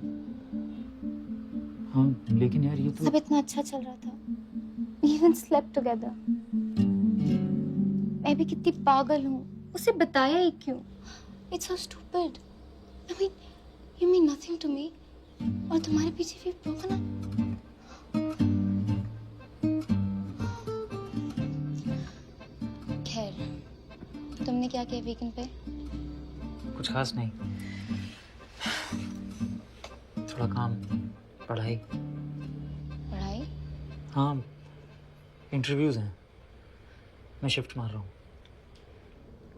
हाँ, लेकिन यार ये तो सब इतना अच्छा चल रहा था, इवन स्लेप्ट टुगेदर। मैं भी कितनी पागल हूँ, उसे बताया ही क्यों? It's so stupid. I mean you mean nothing to me और तुम्हारे पीछे भी broken up। खैर, तुमने क्या किया वीकेंड पे? कुछ खास नहीं, थोड़ा काम, पढ़ाई। पढ़ाई? हाँ, इंटरव्यूज हैं, मैं शिफ्ट मार रहा हूँ।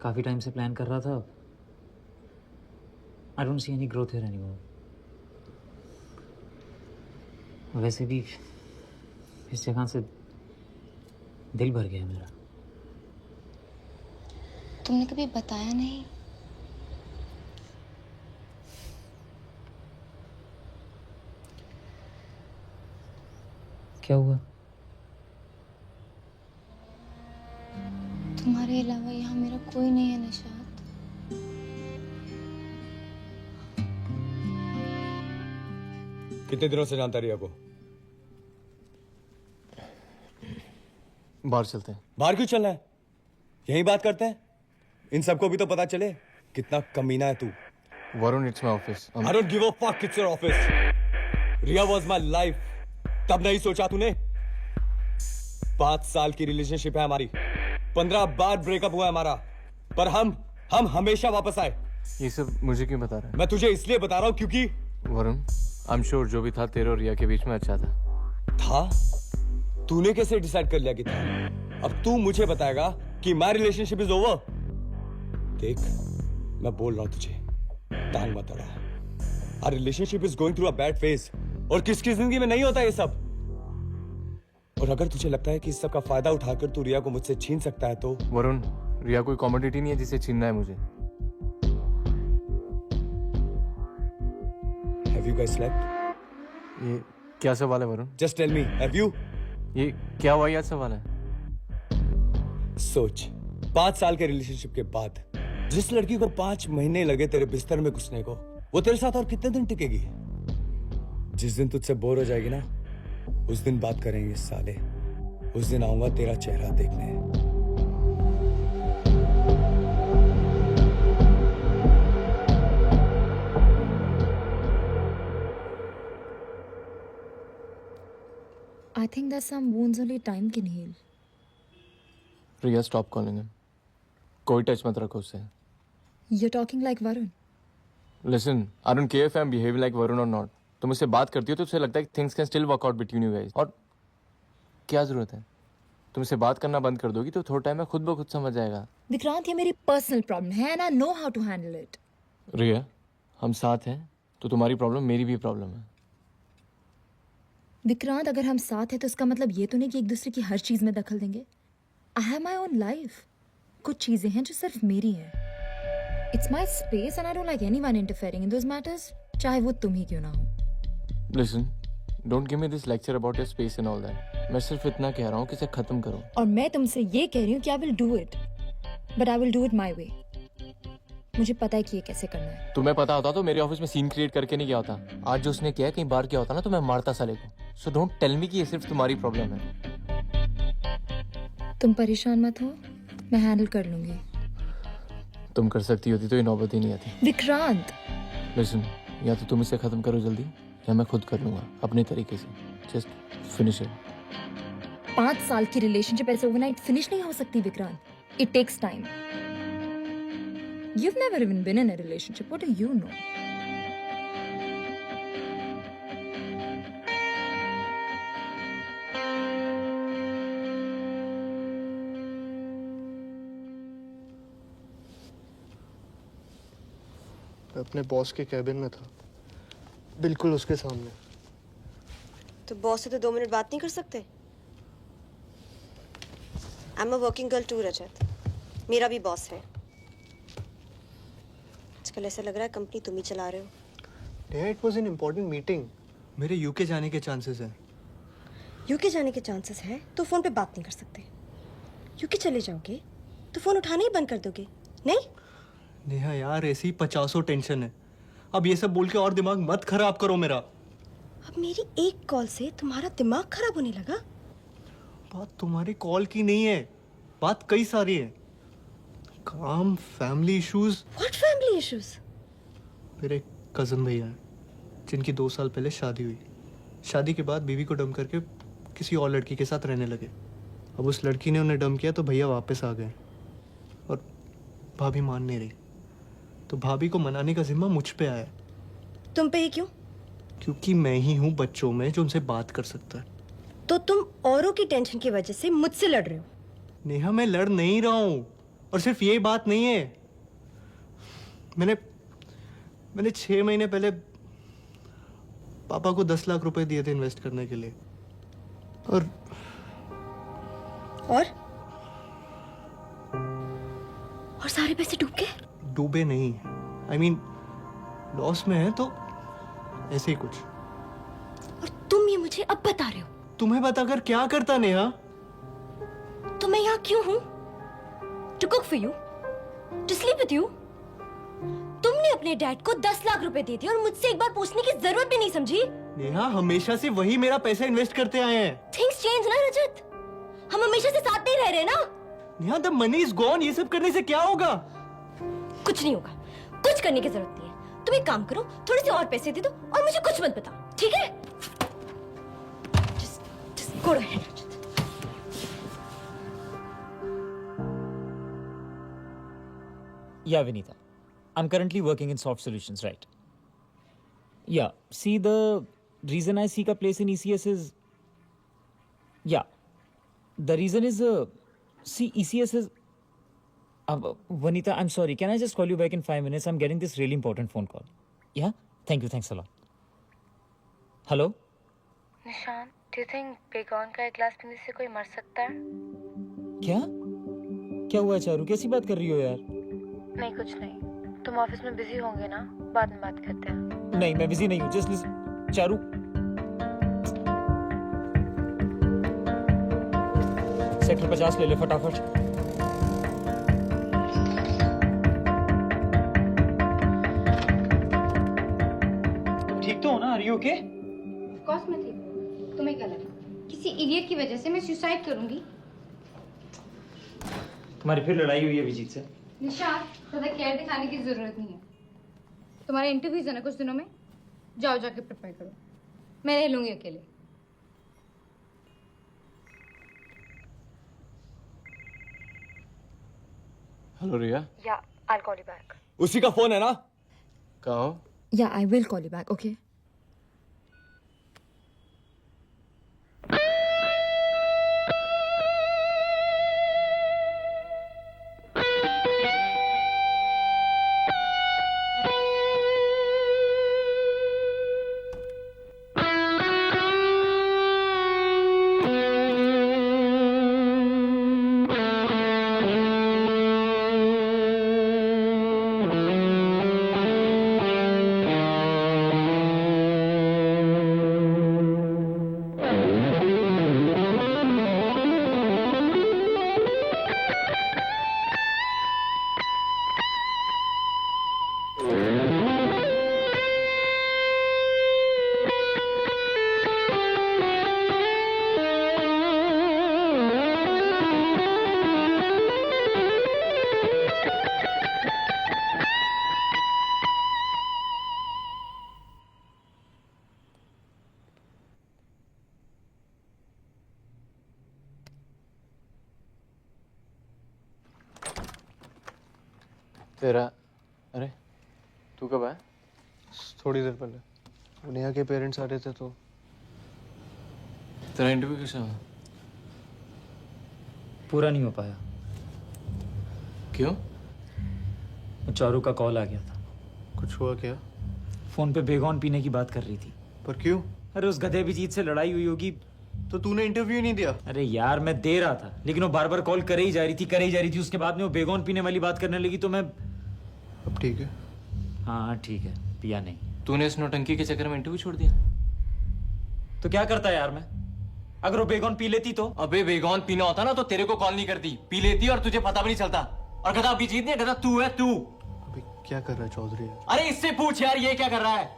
काफ़ी टाइम से प्लान कर रहा था। I don't see any growth here anymore. वैसे भी इस जगह से दिल भर गया मेरा। तुमने कभी बताया नहीं? क्या हुआ? तुम्हारे अलावा यहाँ मेरा कोई नहीं है निशात। कितने दिनों से जानता रिया को? बाहर चलते हैं। बाहर क्यों चलना है? यहीं बात करते हैं। इन सबको भी तो पता चले कितना कमीना है तू। Varun, it's my office. I don't give a fuck, it's your office. Riya was my life. तब नहीं सोचा तूने? 5 साल की रिलेशनशिप है हमारी, 15 बार ब्रेकअप हुआ है हमारा, पर हम हमेशा वापस आए। ये सब मुझे क्यों बता रहा है? मैं तुझे इसलिए बता रहा हूँ क्योंकि वरुण, आई एम श्योर जो भी था तेरे और रिया के बीच में अच्छा था। तूने कैसे डिसाइड कर लिया कि था? अब तू मुझे बताएगा कि माय रिलेशनशिप इज ओवर। देख, मैं बोल रहा हूँ तुझे, टांग मत अड़ा। Our relationship is going through a bad phase और किसकी जिंदगी में नहीं होता ये सब। और अगर तुझे लगता है कि इस सब का फायदा उठाकर तू रिया को मुझसे छीन सकता है तो वरुण, रिया कोई कॉमोडिटी नहीं है जिसे छीनना है मुझे। Have you guys slept? ये क्या सवाल है Varun? Just tell me, have you? ये क्या वाहियात सवाल है? सोच, 5 साल के रिलेशनशिप के बाद जिस लड़की को 5 महीने लगे तेरे बिस्तर में घुसने को, वो तेरे साथ और कितने दिन टिकेगी? जिस दिन तुझसे बोर हो जाएगी ना, उस दिन बात करेंगे साले। उस दिन आऊंगा तेरा चेहरा देखने। I think that some wounds only time can heal. Riya, stop calling him. कोई टच मत रखो उससे। You're talking like Varun. Listen, I don't care if I am behaving like Varun और नॉट। तुम मुझसे बात करती हो तो उसे लगता है कि things can still work out between you guys. और क्या जरूरत है? तुम मुझसे बात करना बंद कर दोगी तो थोड़ा टाइम में खुद ब खुद समझ जाएगा। विक्रांत, ये मेरी पर्सनल प्रॉब्लम है and I know how to handle it. रिया, हम साथ हैं तो तुम्हारी प्रॉब्लम मेरी भी प्रॉब्लम है। विक्रांत, अगर हम साथ हैं तो इसका मतलब ये तो नहीं कि एक दूसरे की हर चीज में दखल देंगे। I have my own life. कुछ चीजें हैं जो सिर्फ मेरी हैं। It's my space and I don't like anyone interfering in those matters, चाहे वो तुम ही क्यों ना हो। Listen, don't give me this lecture about your space and all that. मैं सिर्फ इतना कह रहा हूँ कि इसे खत्म करो। और मैं तुमसे ये कह रही हूँ कि I will do it, but I will do it my way. मुझे पता है कि ये कैसे करना है। तुम्हें पता होता तो मेरे ऑफिस में सीन क्रिएट करके नहीं गया होता। आज जो उसने किया, कहीं बार किया होता ना तो मैं मारता साले को। सो डोंट टेल मी कि ये सिर्फ तुम्हारी प्रॉब्लम है। तुम परेशान मत हो, मैं हैंडल कर लूंगी। तुम कर सकती होती तो ये नौबत ही नहीं आती। विक्रांत, लिसन, या तो तुम इसे खत्म करो जल्दी या मैं खुद कर लूंगा अपने तरीके से। Just finish it. 5 साल की रिलेशनशिप ऐसे ओवरनाइट फिनिश नहीं हो सकती Vikrant. It takes time. You've never even been in a relationship. What do you know? अपने बॉस के कैबिन में था, बिल्कुल उसके सामने। तो बॉस से तो 2 मिनट बात नहीं कर सकते? I am a working girl too Rajat, मेरा भी बॉस है। आजकल ऐसा लग रहा है कंपनी तुम ही चला रहे हो। It was an important meeting. मेरे यूके जाने के चांसेस हैं। यूके जाने के चांसेस हैं तो फोन पे बात नहीं कर सकते। यूके चले जाओगे तो फोन उठाना ही बंद कर दोगे, नहीं? नेहा यार, ऐसी 50 टेंशन है। अब ये सब बोल के और दिमाग मत खराब करो मेरा। अब मेरी एक कॉल से तुम्हारा दिमाग खराब होने लगा? बात तुम्हारी कॉल की नहीं है, बात कई सारी है। काम, family issues. What family issues? मेरे कजन भैया हैं जिनकी 2 साल पहले शादी हुई। शादी के बाद बीवी को डंप करके किसी और लड़की के साथ रहने लगे। अब उस लड़की ने उन्हें डंप किया तो भैया वापस आ गए और भाभी मान नहीं रही, तो भाभी को मनाने का जिम्मा मुझ पे आया। तुम पे ही क्यों? क्योंकि मैं ही हूँ बच्चों में जो उनसे बात कर सकता है। तो तुम औरों की टेंशन की वजह से मुझसे लड़ रहे हो? नेहा, मैं लड़ नहीं रहा हूँ, और सिर्फ ये बात नहीं है। मैंने 6 महीने पहले पापा को 10 लाख रुपए दिए थे इन्वेस्ट करने के लिए, और सारे पैसे डूब गए? डूबे नहीं, I mean, लॉस में है, तो ऐसे ही कुछ। और तुम ये मुझे अब बता रहे हो? तुम्हें बताकर क्या करता नेहा? तो मैं यहाँ क्यों हूँ? To cook for you? To sleep with you? तुमने अपने डैड को 10 लाख रुपए दिए थे और मुझसे एक बार पूछने की जरूरत भी नहीं समझी? नेहा, हमेशा से वही मेरा पैसा इन्वेस्ट करते आए हैं। Things change ना रजत, हम हमेशा से साथ नहीं रह रहे ना। Neha, the money is gone, ये सब करने से क्या होगा? कुछ नहीं होगा, कुछ करने की जरूरत नहीं है। तुम एक काम करो, थोड़े से और पैसे दे दो और मुझे कुछ मत बताओ, ठीक है? Just go ahead, Rajat. Yeah, Vinita. I'm currently working in soft solutions, right? Yeah. See, the reason I seek a place in ECS is... Yeah. The reason is... see, ECS is... Vanita, I'm sorry. Can I just call you back in 5 minutes? I'm getting this really important phone call. Yeah? Thank you. Thanks a lot. Hello? निशान, do you think बेगौन का एक glass पीने से कोई मर सकता है? क्या? क्या हुआ चारू? कैसी बात कर रही हो यार? नहीं, कुछ नहीं। तुम ऑफिस में बिजी होंगे ना, बाद में बात करते हैं। नहीं, मैं बिजी नहीं हूँ। Just listen. चारू, सेक्टर 50 ले ले फटाफट। ठीक तो हो ना? Are you okay? Of course मैं ठीक। तुम्हें क्या लगा किसी इडियट की वजह से मैं सुसाइड करूंगी? तुम्हारी फिर लड़ाई हुई है अभिजीत से? निशान, ज्यादा केयर दिखाने की जरूरत नहीं है। तुम्हारे इंटरव्यूज है ना कुछ दिनों में, जाओ जाके प्रिपेयर करो। मैं रह लूंगी अकेले। हेलो रिया। या, I'll call you back. उसी का फोन है ना? कहो। Yeah, I will call you back, okay? तेरा, अरे तू कब आया? थोड़ी देर पहले। नेहा के पेरेंट्स आ रहे थे तो। तेरा इंटरव्यू कैसा हुआ? पूरा नहीं हो पाया। क्यों? चारू का कॉल आ गया था। कुछ हुआ क्या? फोन पे बेगॉन पीने की बात कर रही थी। पर क्यों? अरे उस गधे अभिजीत से लड़ाई हुई होगी। तो तूने इंटरव्यू नहीं दिया? अरे यार मैं दे रहा था, लेकिन वो बार बार कॉल करे ही जा रही थी। उसके बाद में वो बेगॉन पीने वाली बात करने लगी तो मैं। अब ठीक है? हाँ ठीक है, पिया नहीं। तूने इस नौटंकी के चक्कर में इंटरव्यू छोड़ दिया? तो क्या करता यार मैं, अगर वो बेगॉन पी लेती तो? अबे बेगॉन पीना होता ना तो तेरे को कॉल नहीं करती, पी लेती और तुझे पता भी नहीं चलता। और गधा अभिजीत नहीं, गधा तू है, तू। अबे क्या कर रहा है चौधरी? अरे इससे पूछ यार, ये क्या कर रहा है?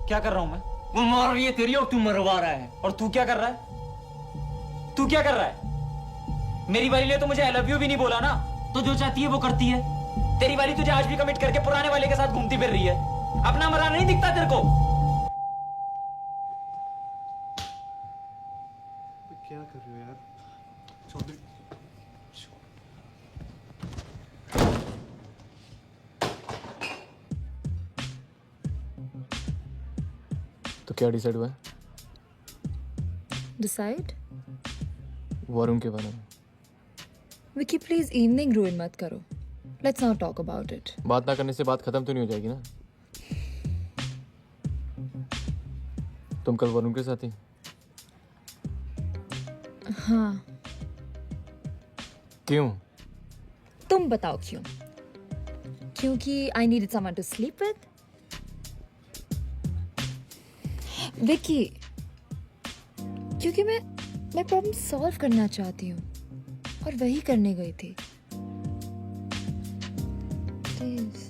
क्या कर रहा हूं मैं? वो मार रही है तेरी और तू मरवा रहा है। और तू क्या कर रहा है? तू क्या कर रहा है? मेरी वाली ने तो मुझे आई लव यू भी नहीं बोला ना, तो जो चाहती है वो करती है। तेरी वाली तुझे आज भी कमिट करके पुराने वाले के साथ घूमती फिर रही है। अपना मरा नहीं दिखता तेरे को? क्या कर रहे हो यार चौधरी? तो क्या डिसाइड हुआ है? डिसाइड? वरुण के बारे में। विकी प्लीज इवनिंग रूइन मत करो। Let's not talk about it. बात ना करने से बात खत्म तो नहीं हो जाएगी ना? तुम कल वरुण के साथ ही? हाँ। क्यों? तुम बताओ क्यों? क्योंकि I needed someone to sleep with. Vicky, क्योंकि मैं प्रॉब्लम सॉल्व करना चाहती हूँ और वही करने गई थी। प्लीज।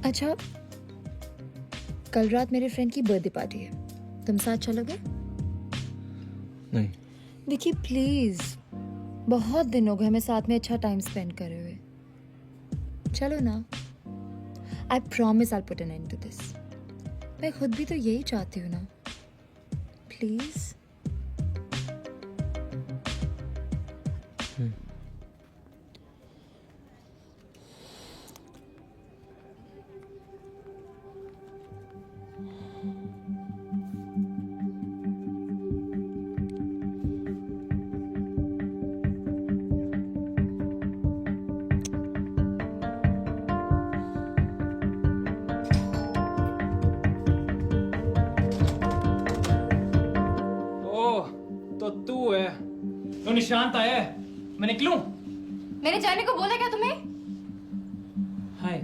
अच्छा, कल रात मेरे फ्रेंड की बर्थडे पार्टी है, तुम साथ चलोगे? नहीं। विकी प्लीज, बहुत दिन हो गए हमें साथ में अच्छा टाइम स्पेंड करे हुए। चलो ना। I promise I put an end to this. मैं खुद भी तो यही चाहती हूँ ना। प्लीज। तो तू है तो निशांत आया है, मैं निकलूं? मैंने जाने को बोला क्या तुम्हें? हाय,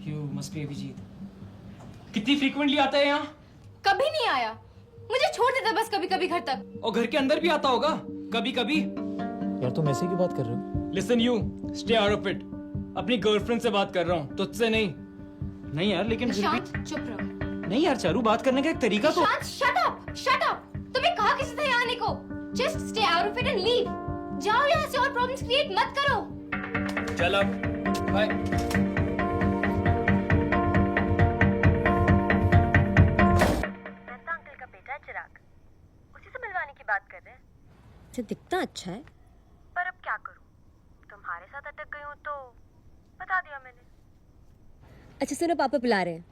यू मस्ट बी अभिजीत। कितनी फ्रीक्वेंटली आता है यहाँ? कभी नहीं आया, मुझे छोड़ देता बस कभी कभी घर तक। और घर के अंदर भी आता होगा कभी कभी। यार तुम ऐसे क्यों बात कर रहे हो? Listen you, stay out of it. अपनी गर्लफ्रेंड से बात कर रहा हूँ, तुझसे नहीं। नहीं यार, लेकिन फिर शांत भी... चुप रहो। नहीं यार चारू, बात करने का एक तरीका तो... शांत, शट अप, शट अप। तुम्हें कहा किसी से यहाँ आने को? Just stay out of it and leave. जाओ यहाँ से और प्रॉब्लम्स क्रिएट मत करो। चल अब, बाय। अंकल का बेटा है चिराग, उसी से मिलवाने की बात कर रहे हैं। अच्छा, दिखता अच्छा है। पर अब क्या करूं, तुम्हारे साथ अटक गई हूं तो बता दिया मैंने। अच्छा सुनो, पापा बुला रहे हैं।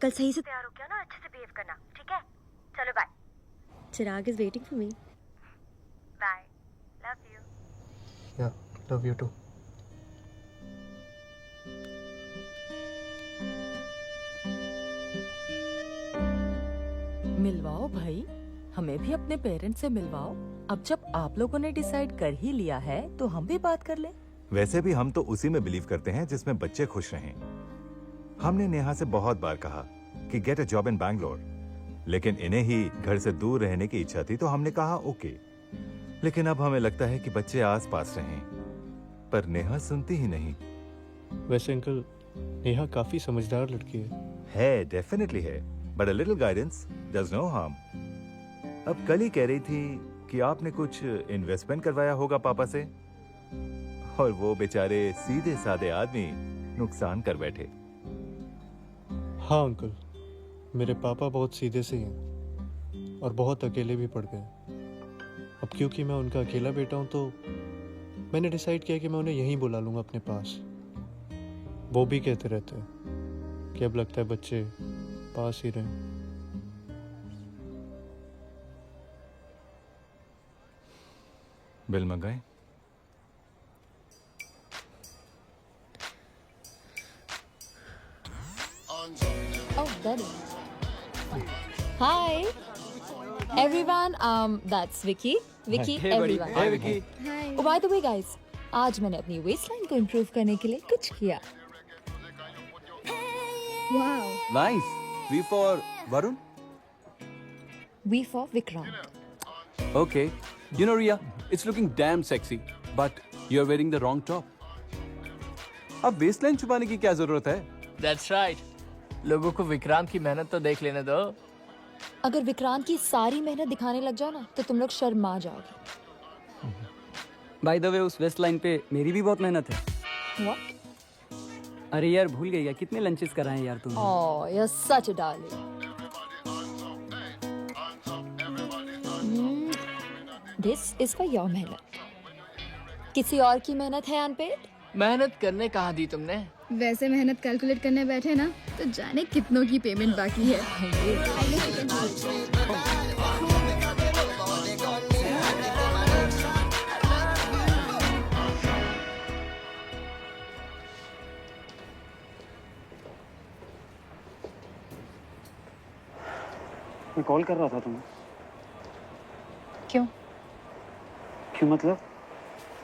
कल सही से तैयार हो गया ना, अच्छे से बिहेव करना, ठीक है? चलो bye. Chirag is waiting for me. Bye, love you. या लव यू टू। मिलवाओ भाई, हमें भी अपने पेरेंट्स से मिलवाओ। अब जब आप लोगों ने डिसाइड कर ही लिया है तो हम भी बात कर लें। वैसे भी हम तो उसी में बिलीव करते हैं जिसमें बच्चे खुश रहें। हमने नेहा से बहुत बार कहा कि get a job in Bangalore, लेकिन इन्हें ही घर से दूर रहने की इच्छा थी तो हमने कहा ओके। लेकिन अब हमें लगता है कि बच्चे आस पास रहें, पर नेहा सुनती ही नहीं। वैसे अंकल, नेहा काफी समझदार लड़की है डेफिनेटली है, but a little guidance does no harm. अब कल ही कह रही थी कि आपने कुछ इन्वेस्टमेंट करवाया होगा पापा से, और वो बेचारे सीधे साधे आदमी नुकसान कर बैठे। हाँ अंकल, मेरे पापा बहुत सीधे से हैं और बहुत अकेले भी पड़ गए। अब क्योंकि मैं उनका अकेला बेटा हूं तो मैंने डिसाइड किया कि मैं उन्हें यहीं बुला लूंगा अपने पास। वो भी कहते रहते हैं कि अब लगता है बच्चे पास ही रहें। बिल मंगाए? Oh, Betty. Hi, everyone. That's Vicky. Vicky, Hey, buddy. everyone. Hey, Vicky. Hi. Oh, by the way, guys, आज मैंने अपनी waistline को improve करने के लिए कुछ किया. Wow. Nice. V for Varun. V for Vikrant. Okay. You know, Ria, it's looking damn sexy, but you're wearing the wrong top. अब वेस्टलाइन छुपाने की क्या जरूरत है? That's right. लोगों को विक्रांत की मेहनत तो देख लेने दो. अगर विक्रांत की सारी मेहनत दिखाने लग जाओ ना, तो तुम लोग शर्मा जाओगे. बाय द वे उस वेस्ट लाइन पे मेरी भी बहुत मेहनत है. What? अरे यार भूल गई यार, कितने लंचेस कराए यार तुमने. Oh, you're such a darling. This is for your मेहनत. किसी और की मेहनत है अनपेड? मेहनत करने कहाँ दी तुमने? वैसे मेहनत कैलकुलेट करने बैठे ना तो जाने कितनों की पेमेंट बाकी है. मैं कॉल कर रहा था तुम्हें. क्यों? क्यों मतलब?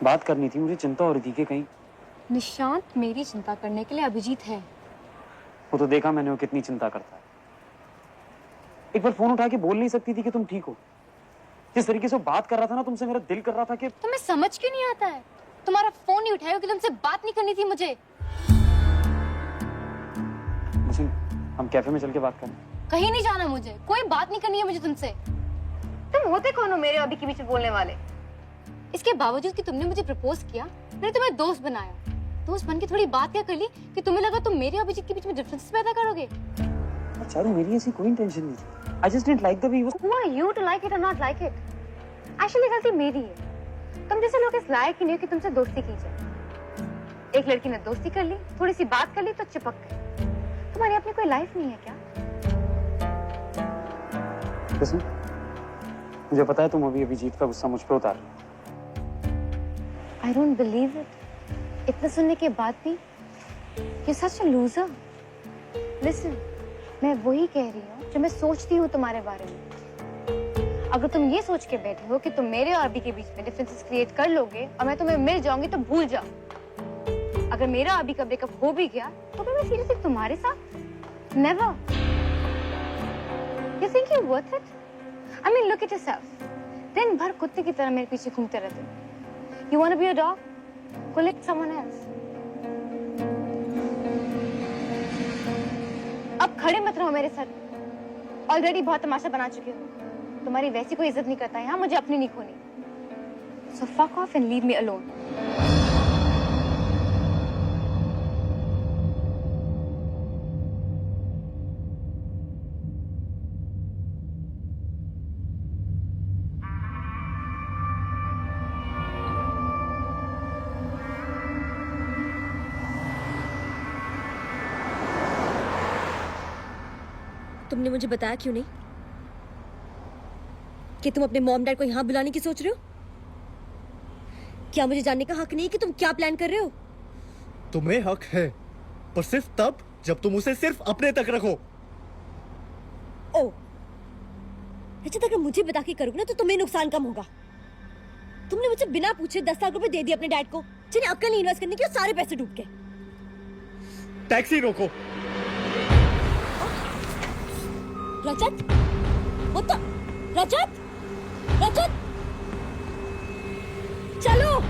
बात करनी थी, मुझे चिंता हो रही थी कि कहीं. निशांत, मेरी चिंता करने के लिए अभिजीत है. वो तो देखा मैंने वो कितनी चिंता करता है. एक बार फोन उठा के बोल नहीं सकती थी कि तुम ठीक हो? जिस तरीके से वो बात कर रहा था ना तुमसे, मेरा दिल कर रहा था कि. तुम्हें समझ क्यों नहीं आता है? तुम्हारा फोन नहीं उठाया कि तुमसे बात नहीं करनी थी मुझे. हम कैफे में चल के बात करें. कहीं नहीं जाना मुझे, कोई बात नहीं करनी है मुझे तुमसे. तुम होते कौन हो मेरे अभी के बीच में बोलने वाले? इसके बावजूद कि तुमने मुझे प्रपोज किया, मैंने तुम्हें दोस्त बनाया. दोस्त बन के थोड़ी बात क्या कर ली कि तुम्हें लगा तुम मेरे और अभिजीत के बीच में डिफरेंसेस पैदा करोगे. चारू, मेरी ऐसी कोई इंटेंशन नहीं थी. I just didn't like the way he was. Who are you to like it or not like it? Actually गलती मेरी है. तुम जैसे लोग इस लायक ही नहीं हो कि तुमसे दोस्ती की जाए. एक लड़की ने दोस्ती कर ली, थोड़ी सी बात कर ली तो चिपक गई. तुम्हारी अपनी कोई लाइफ नहीं है क्या? किसने? मुझे पता है तुम अभी अभिजीत का गुस्सा मुझ पे उतार. I don't believe it. इतना सुनने के बाद भी You're such a loser. Listen, मैं वही कह रही हूँ जो मैं सोचती हूँ तुम्हारे बारे में. अगर तुम ये सोच के बैठे हो कि तुम मेरे और अभी के बीच में डिफरेंसेस क्रिएट कर लोगे और मैं तुम्हें मिल जाऊंगी तो भूल जाओ. अगर मेरा अभी का ब्रेकअप हो भी गया तो भी मैं सीरियसली तुम्हारे साथ? Never. You think you're worth it? I mean, look at yourself. दिन भर कुत्ते की तरह मेरे पीछे घूमते रहते हो. You want to be a dog? Go let someone else. अब खड़े मत रहो मेरे सर. ऑलरेडी बहुत तमाशा बना चुके हो. तुम्हारी वैसी कोई इज्जत नहीं करता है, हाँ? मुझे अपनी नहीं खोनी. So fuck off and leave me alone. तुमने मुझे बताया क्यों नहीं कि तुम अपने मॉम डैड को यहाँ बुलाने की सोच रहे हो? क्या मुझे जानने का हक नहीं है कि तुम क्या प्लान कर रहे हो? तुम्हें हक है, पर सिर्फ तब जब तुम उसे सिर्फ अपने तक रखो. ओ, अच्छा, अगर मुझे बता के करोगे ना तो तुम्हें नुकसान कम होगा. तुमने मुझे बिना पूछे 10 लाख रुपए दे दिए अपने डैड को, जिन्हें अक्ल नहीं इन्वेस्ट करने की, सारे पैसे डूब गए. टैक्सी रोको. रजत, वो तो रजत, रजत, चलो.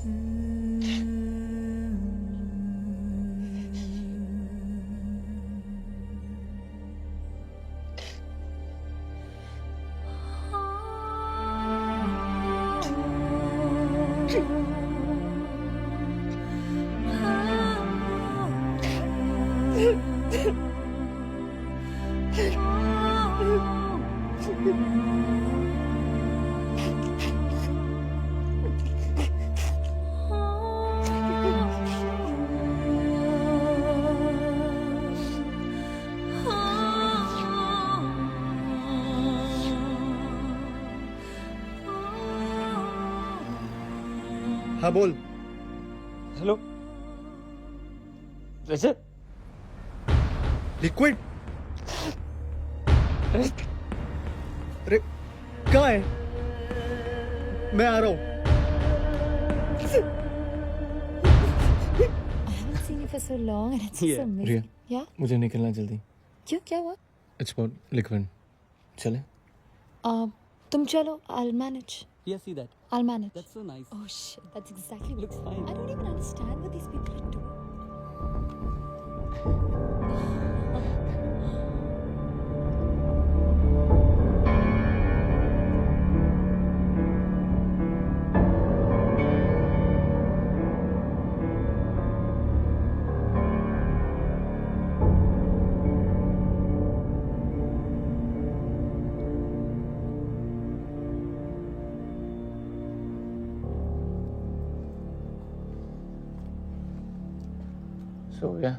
Hmm. हाँ बोल। हेलो वैसे लिक्विड? अरे कहाँ है? मैं आ रहा हूँ। I haven't seen you for so long and it's so amazing. Riya, Yeah? मुझे निकलना है जल्दी। क्यों, क्या हुआ? It's about liquid. चले? तुम चलो, I'll manage. Yeah, see that. I'll manage. That's so nice. Oh shit, that's exactly what Looks fine. I don't even understand what these people are doing. सो गया।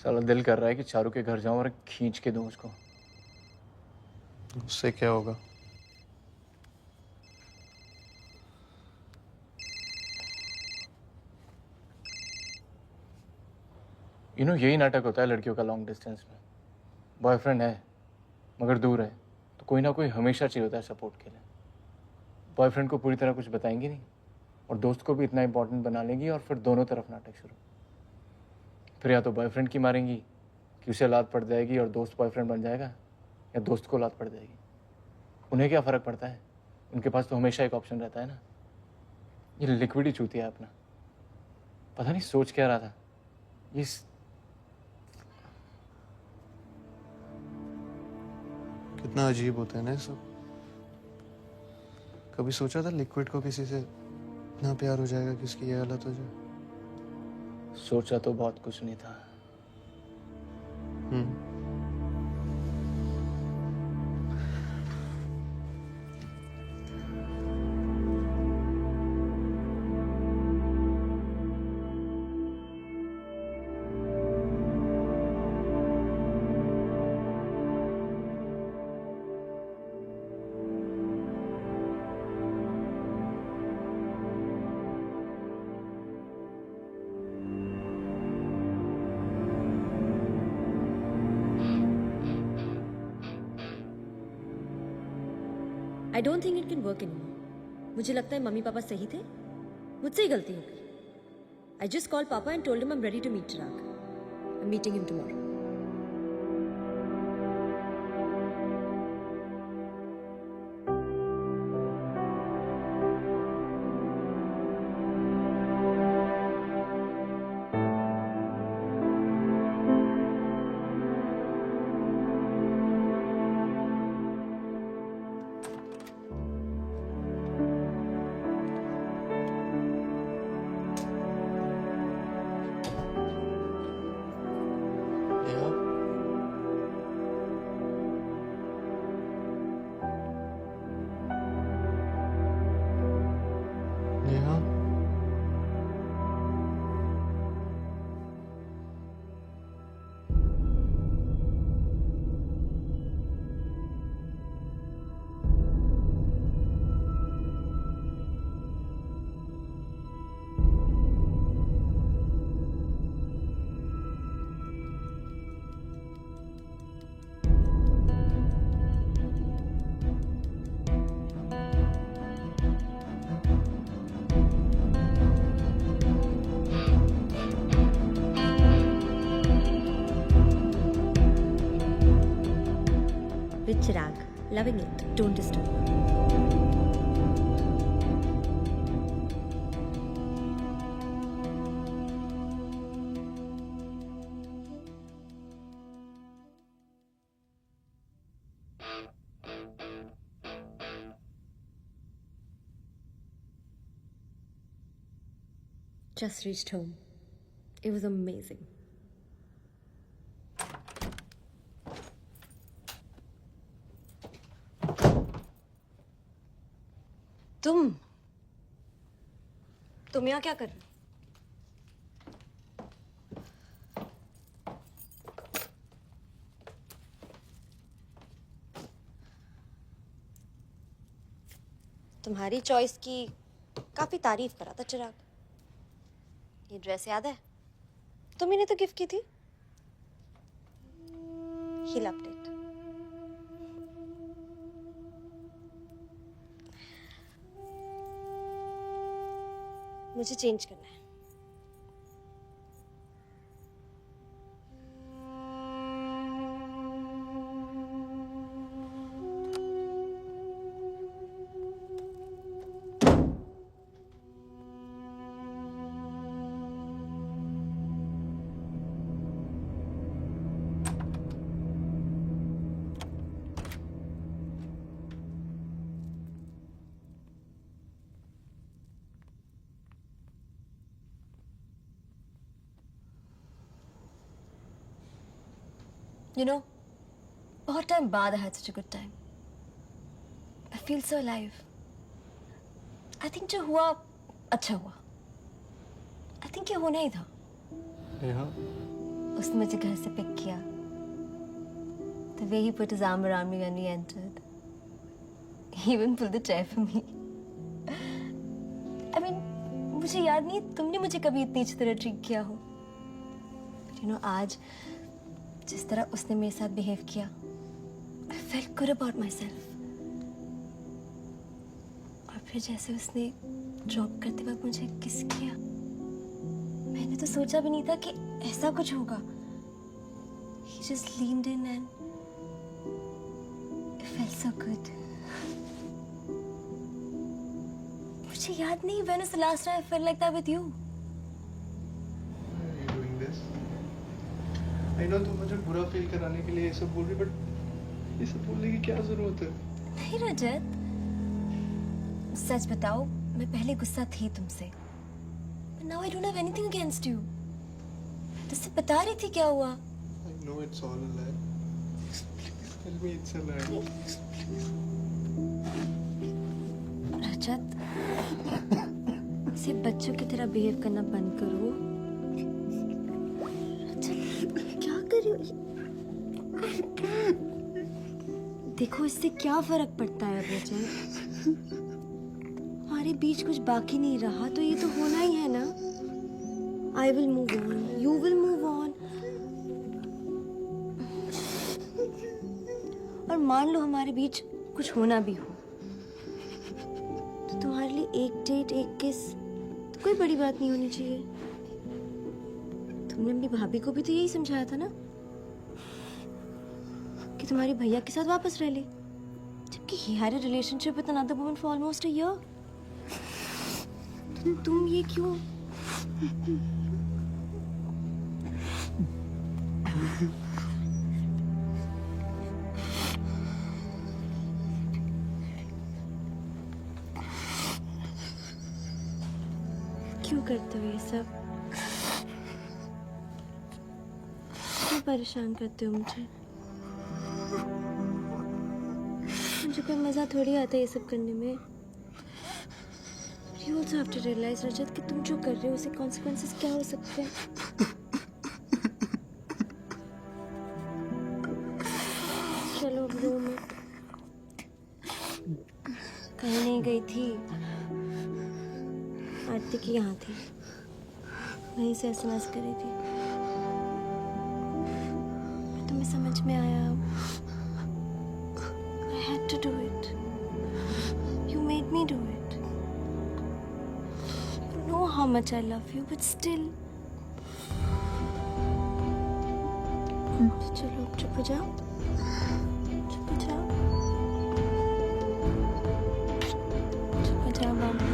साला दिल कर रहा है कि चारू के घर जाऊं और खींच के दूं उसको। उससे क्या होगा? यही नाटक होता है लड़कियों का लॉन्ग डिस्टेंस में। बॉयफ्रेंड है मगर दूर है तो कोई ना कोई हमेशा चाहिए होता है सपोर्ट के लिए। बॉयफ्रेंड को पूरी तरह कुछ बताएंगी नहीं और दोस्त को भी इतना इंपॉर्टेंट बना लेंगी और फिर दोनों तरफ नाटक शुरू। फिर या तो बॉयफ्रेंड की मारेंगी कि उसे लात पड़ जाएगी और दोस्त बॉयफ्रेंड बन जाएगा, या दोस्त को लात पड़ जाएगी। उन्हें क्या फ़र्क पड़ता है? उनके पास तो हमेशा एक ऑप्शन रहता है ना। ये लिक्विड ही चूतिया है अपना। पता नहीं सोच क्या रहा था। ये कितना अजीब होता है ना ये सब। कभी सोचा था लिक्विड को किसी से इतना प्यार हो जाएगा कि उसकी ये हालत हो जाए? सोचा तो बहुत कुछ नहीं था। आई don't think it can work anymore. मुझे लगता है मम्मी पापा सही थे, मुझसे ही गलती हो गई। आई जस्ट कॉल पापा and told him I am ready to meet Chirag. I am meeting him tomorrow. Neha, With Chirag, loving it. Don't disturb. Just reached home. It was amazing. तुम यहाँ क्या कर रहे हो? तुम्हारी चॉइस की काफी तारीफ करा था चिराग। ये ड्रेस याद है? तुम इन्हें तो गिफ्ट की थी। He loved it. मुझे चेंज करना है। You know, बहुत टाइम बाद I had such a good time. I feel so alive. I think जो हुआ अच्छा हुआ. I think ये होना ही था. नेहा, उसने मुझे घर से पिक किया. The way he put his arm around me when we entered. He even pulled the chair for me. I mean, मुझे याद नहीं तुमने मुझे कभी इतनी अच्छी तरह ट्रीट किया हो. But you know, आज जिस तरह उसने मेरे साथ बिहेव किया, I felt good about myself. और फिर जैसे उसने ड्रॉप करते वक्त मुझे किस किया, मैंने तो सोचा भी नहीं था कि ऐसा कुछ होगा. He just leaned in and it felt so good. मुझे याद नहीं when was the last time I felt like that with you. I know तुम मुझे बुरा फील कराने के लिए ये सब बोल रही, बट ये सब बोलने की क्या जरूरत है? नहीं रजत, सच बताओ, मैं पहले गुस्सा थी तुमसे. But now I don't have anything against you. तुझसे बता रही थी क्या हुआ. I know it's all a lie. Please tell me it's a lie. रजत, सिर्फ बच्चों की तरह बिहेव करना बंद करो. देखो इससे क्या फर्क पड़ता है रजत. हमारे बीच कुछ बाकी नहीं रहा तो ये तो होना ही है ना. I will move on. You will move on. और मान लो हमारे बीच कुछ होना भी हो तो तुम्हारे लिए एक डेट एक किस तो कोई बड़ी बात नहीं होनी चाहिए. तुमने अपनी भाभी को भी तो यही समझाया था ना कि तुम्हारी भैया के साथ वापस रह ले, जबकि he had a relationship with another woman for almost a year. तुम ये क्यों? क्यों करते हो ये सब? क्यों परेशान करते हो मुझे? मुझे कोई मजा थोड़ी आता है ये सब करने में. You also have to realize, रजत, कि तुम जो कर रहे हो उसके consequences क्या हो सकते हैं. चलो अब रो मत. कहीं नहीं गई थी. आरती की यहाँ थी, वहीं से SMS करी थी. तुम्हें समझ में आया. I had to do it. You made me do it. You know how much I love you, but still. चलो चुप हो जाओ. चुप हो जाओ. चुप हो जाओ बाबू.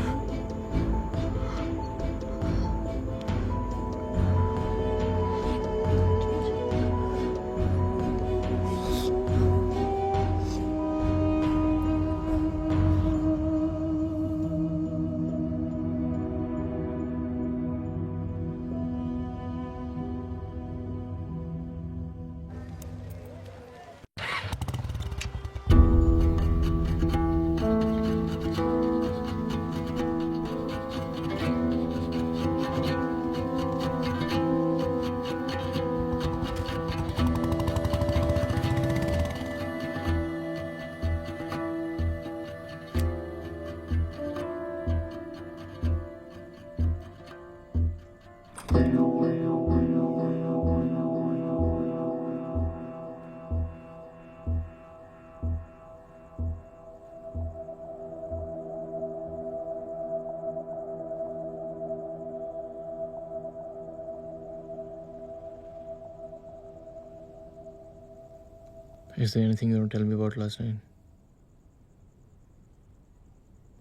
Is there anything you want to tell me about last night?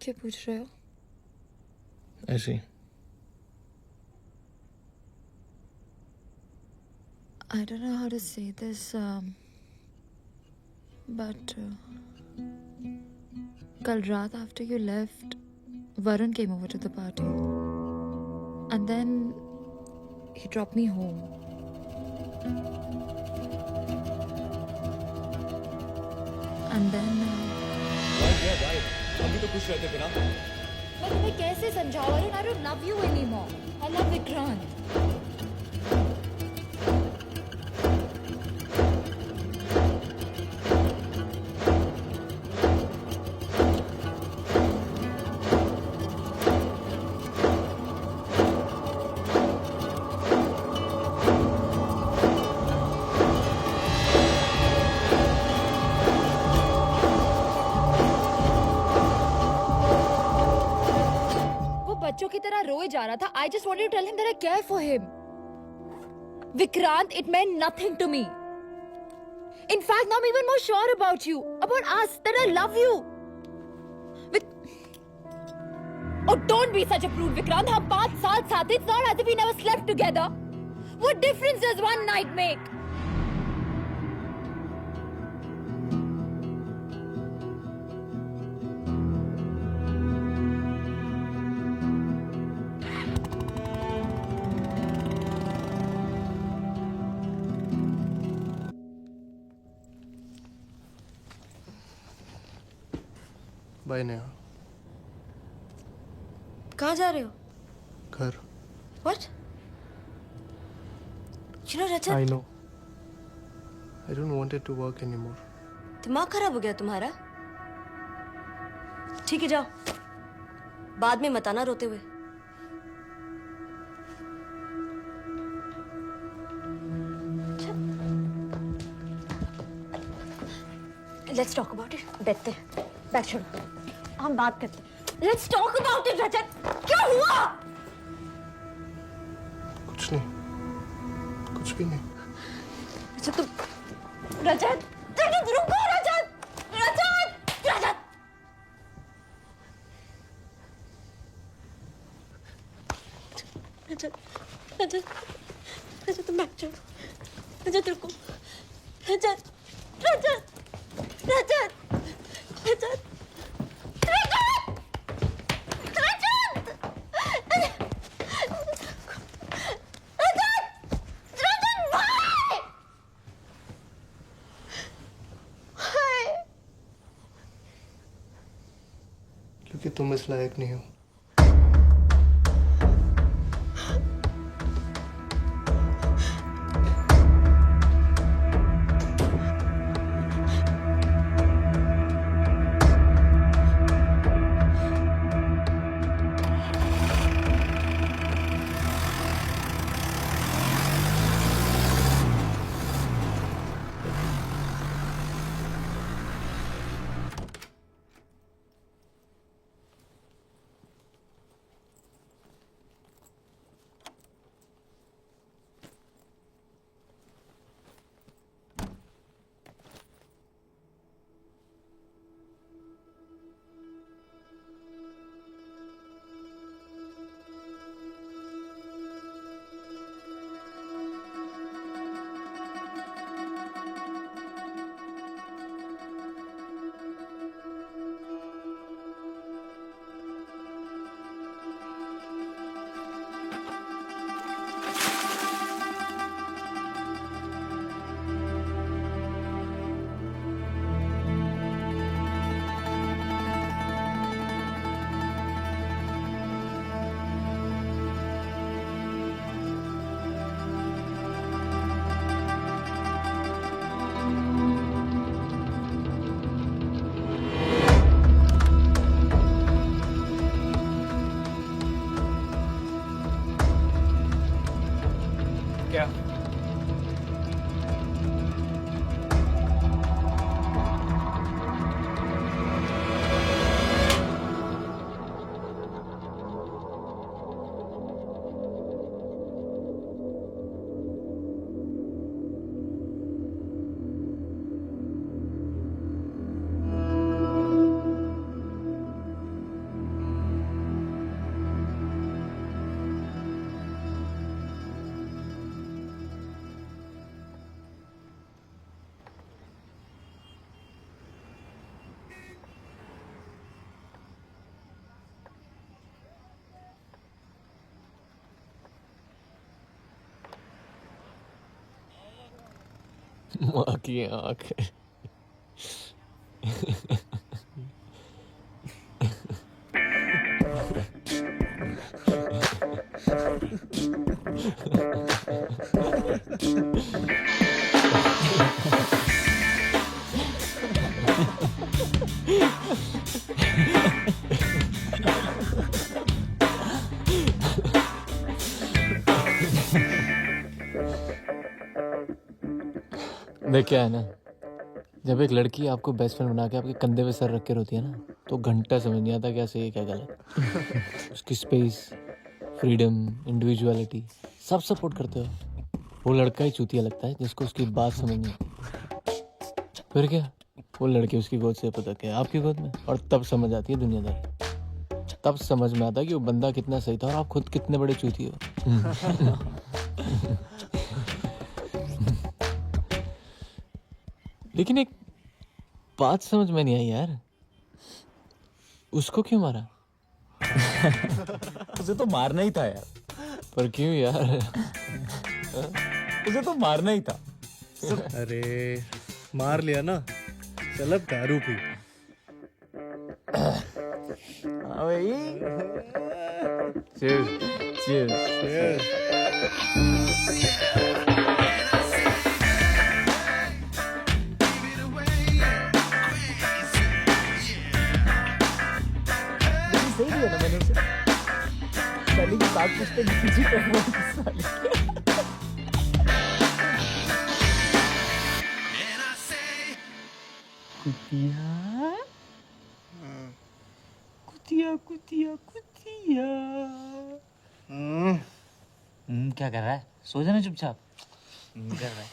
क्या पूछ रहे हो? ऐसे ही. I don't know how to say this, but कल रात after you left, Varun came over to the party, and then he dropped me home. And then अभी तो खुश रहते थे ना. मैं तुम्हें कैसे समझाऊं? Varun, I don't love you anymore. I love Vikrant. बच्चों की तरह रोए जा रहा था. I just wanted to tell him that I care for him. Vikrant, it meant nothing to me. In fact, now I'm even more sure about you, about us, that I love you. Oh, don't be such a prude, Vikrant. हम 5 साल साथ थे. It's not as if we never slept together. What difference does one night make? Bye Neha. कहाँ जा रहे हो? घर. What? You know, Rajat, I know. I don't want it to work anymore. दिमाग खराब हो गया तुम्हारा? ठीक है, जाओ. बाद में मत आना रोते हुए. Let's talk about it. बैठते. बैठ छोड़ो. हम बात करते. Let's talk about it, Rajat. क्या हुआ? कुछ नहीं. कुछ भी नहीं. अच्छा तुम. रजत. रजत रुको रजत. रजत. रजत. रजत. रजत. रजत तुम बैठ जाओ. रजत रुको. रजत. रजत. रजत. रजत. क्योंकि तुम इस लायक नहीं हो. माँ की आँख है। देख क्या है ना, जब एक लड़की आपको बेस्ट फ्रेंड बना के आपके कंधे पे सर रख के रोती है ना, तो घंटा समझ नहीं आता क्या सही है क्या गलत। उसकी स्पेस, फ्रीडम, इंडिविजुअलिटी सब सपोर्ट करते हो। वो लड़का ही चूतिया लगता है जिसको उसकी बात समझ नहीं आती। फिर क्या, वो लड़की उसकी गोद से पता क्या आपकी गोद में, और तब समझ आती है दुनियादारी। तब समझ में आता है कि वो बंदा कितना सही था और आप खुद कितने बड़े चूती हो। लेकिन एक बात समझ में नहीं आई यार, उसको क्यों मारा? उसे तो मारना ही था यार। पर क्यों यार? उसे तो मारना ही था। अरे मार लिया ना, चल अब दारू पी। Cheers. Cheers. सही दिया ना मैंने उसे। साली की बात पूछते पीछे करना साली। कुतिया कुतिया कुतिया कुतिया। क्या कर रहा है? सो जाना चुपचाप। कर रहा है।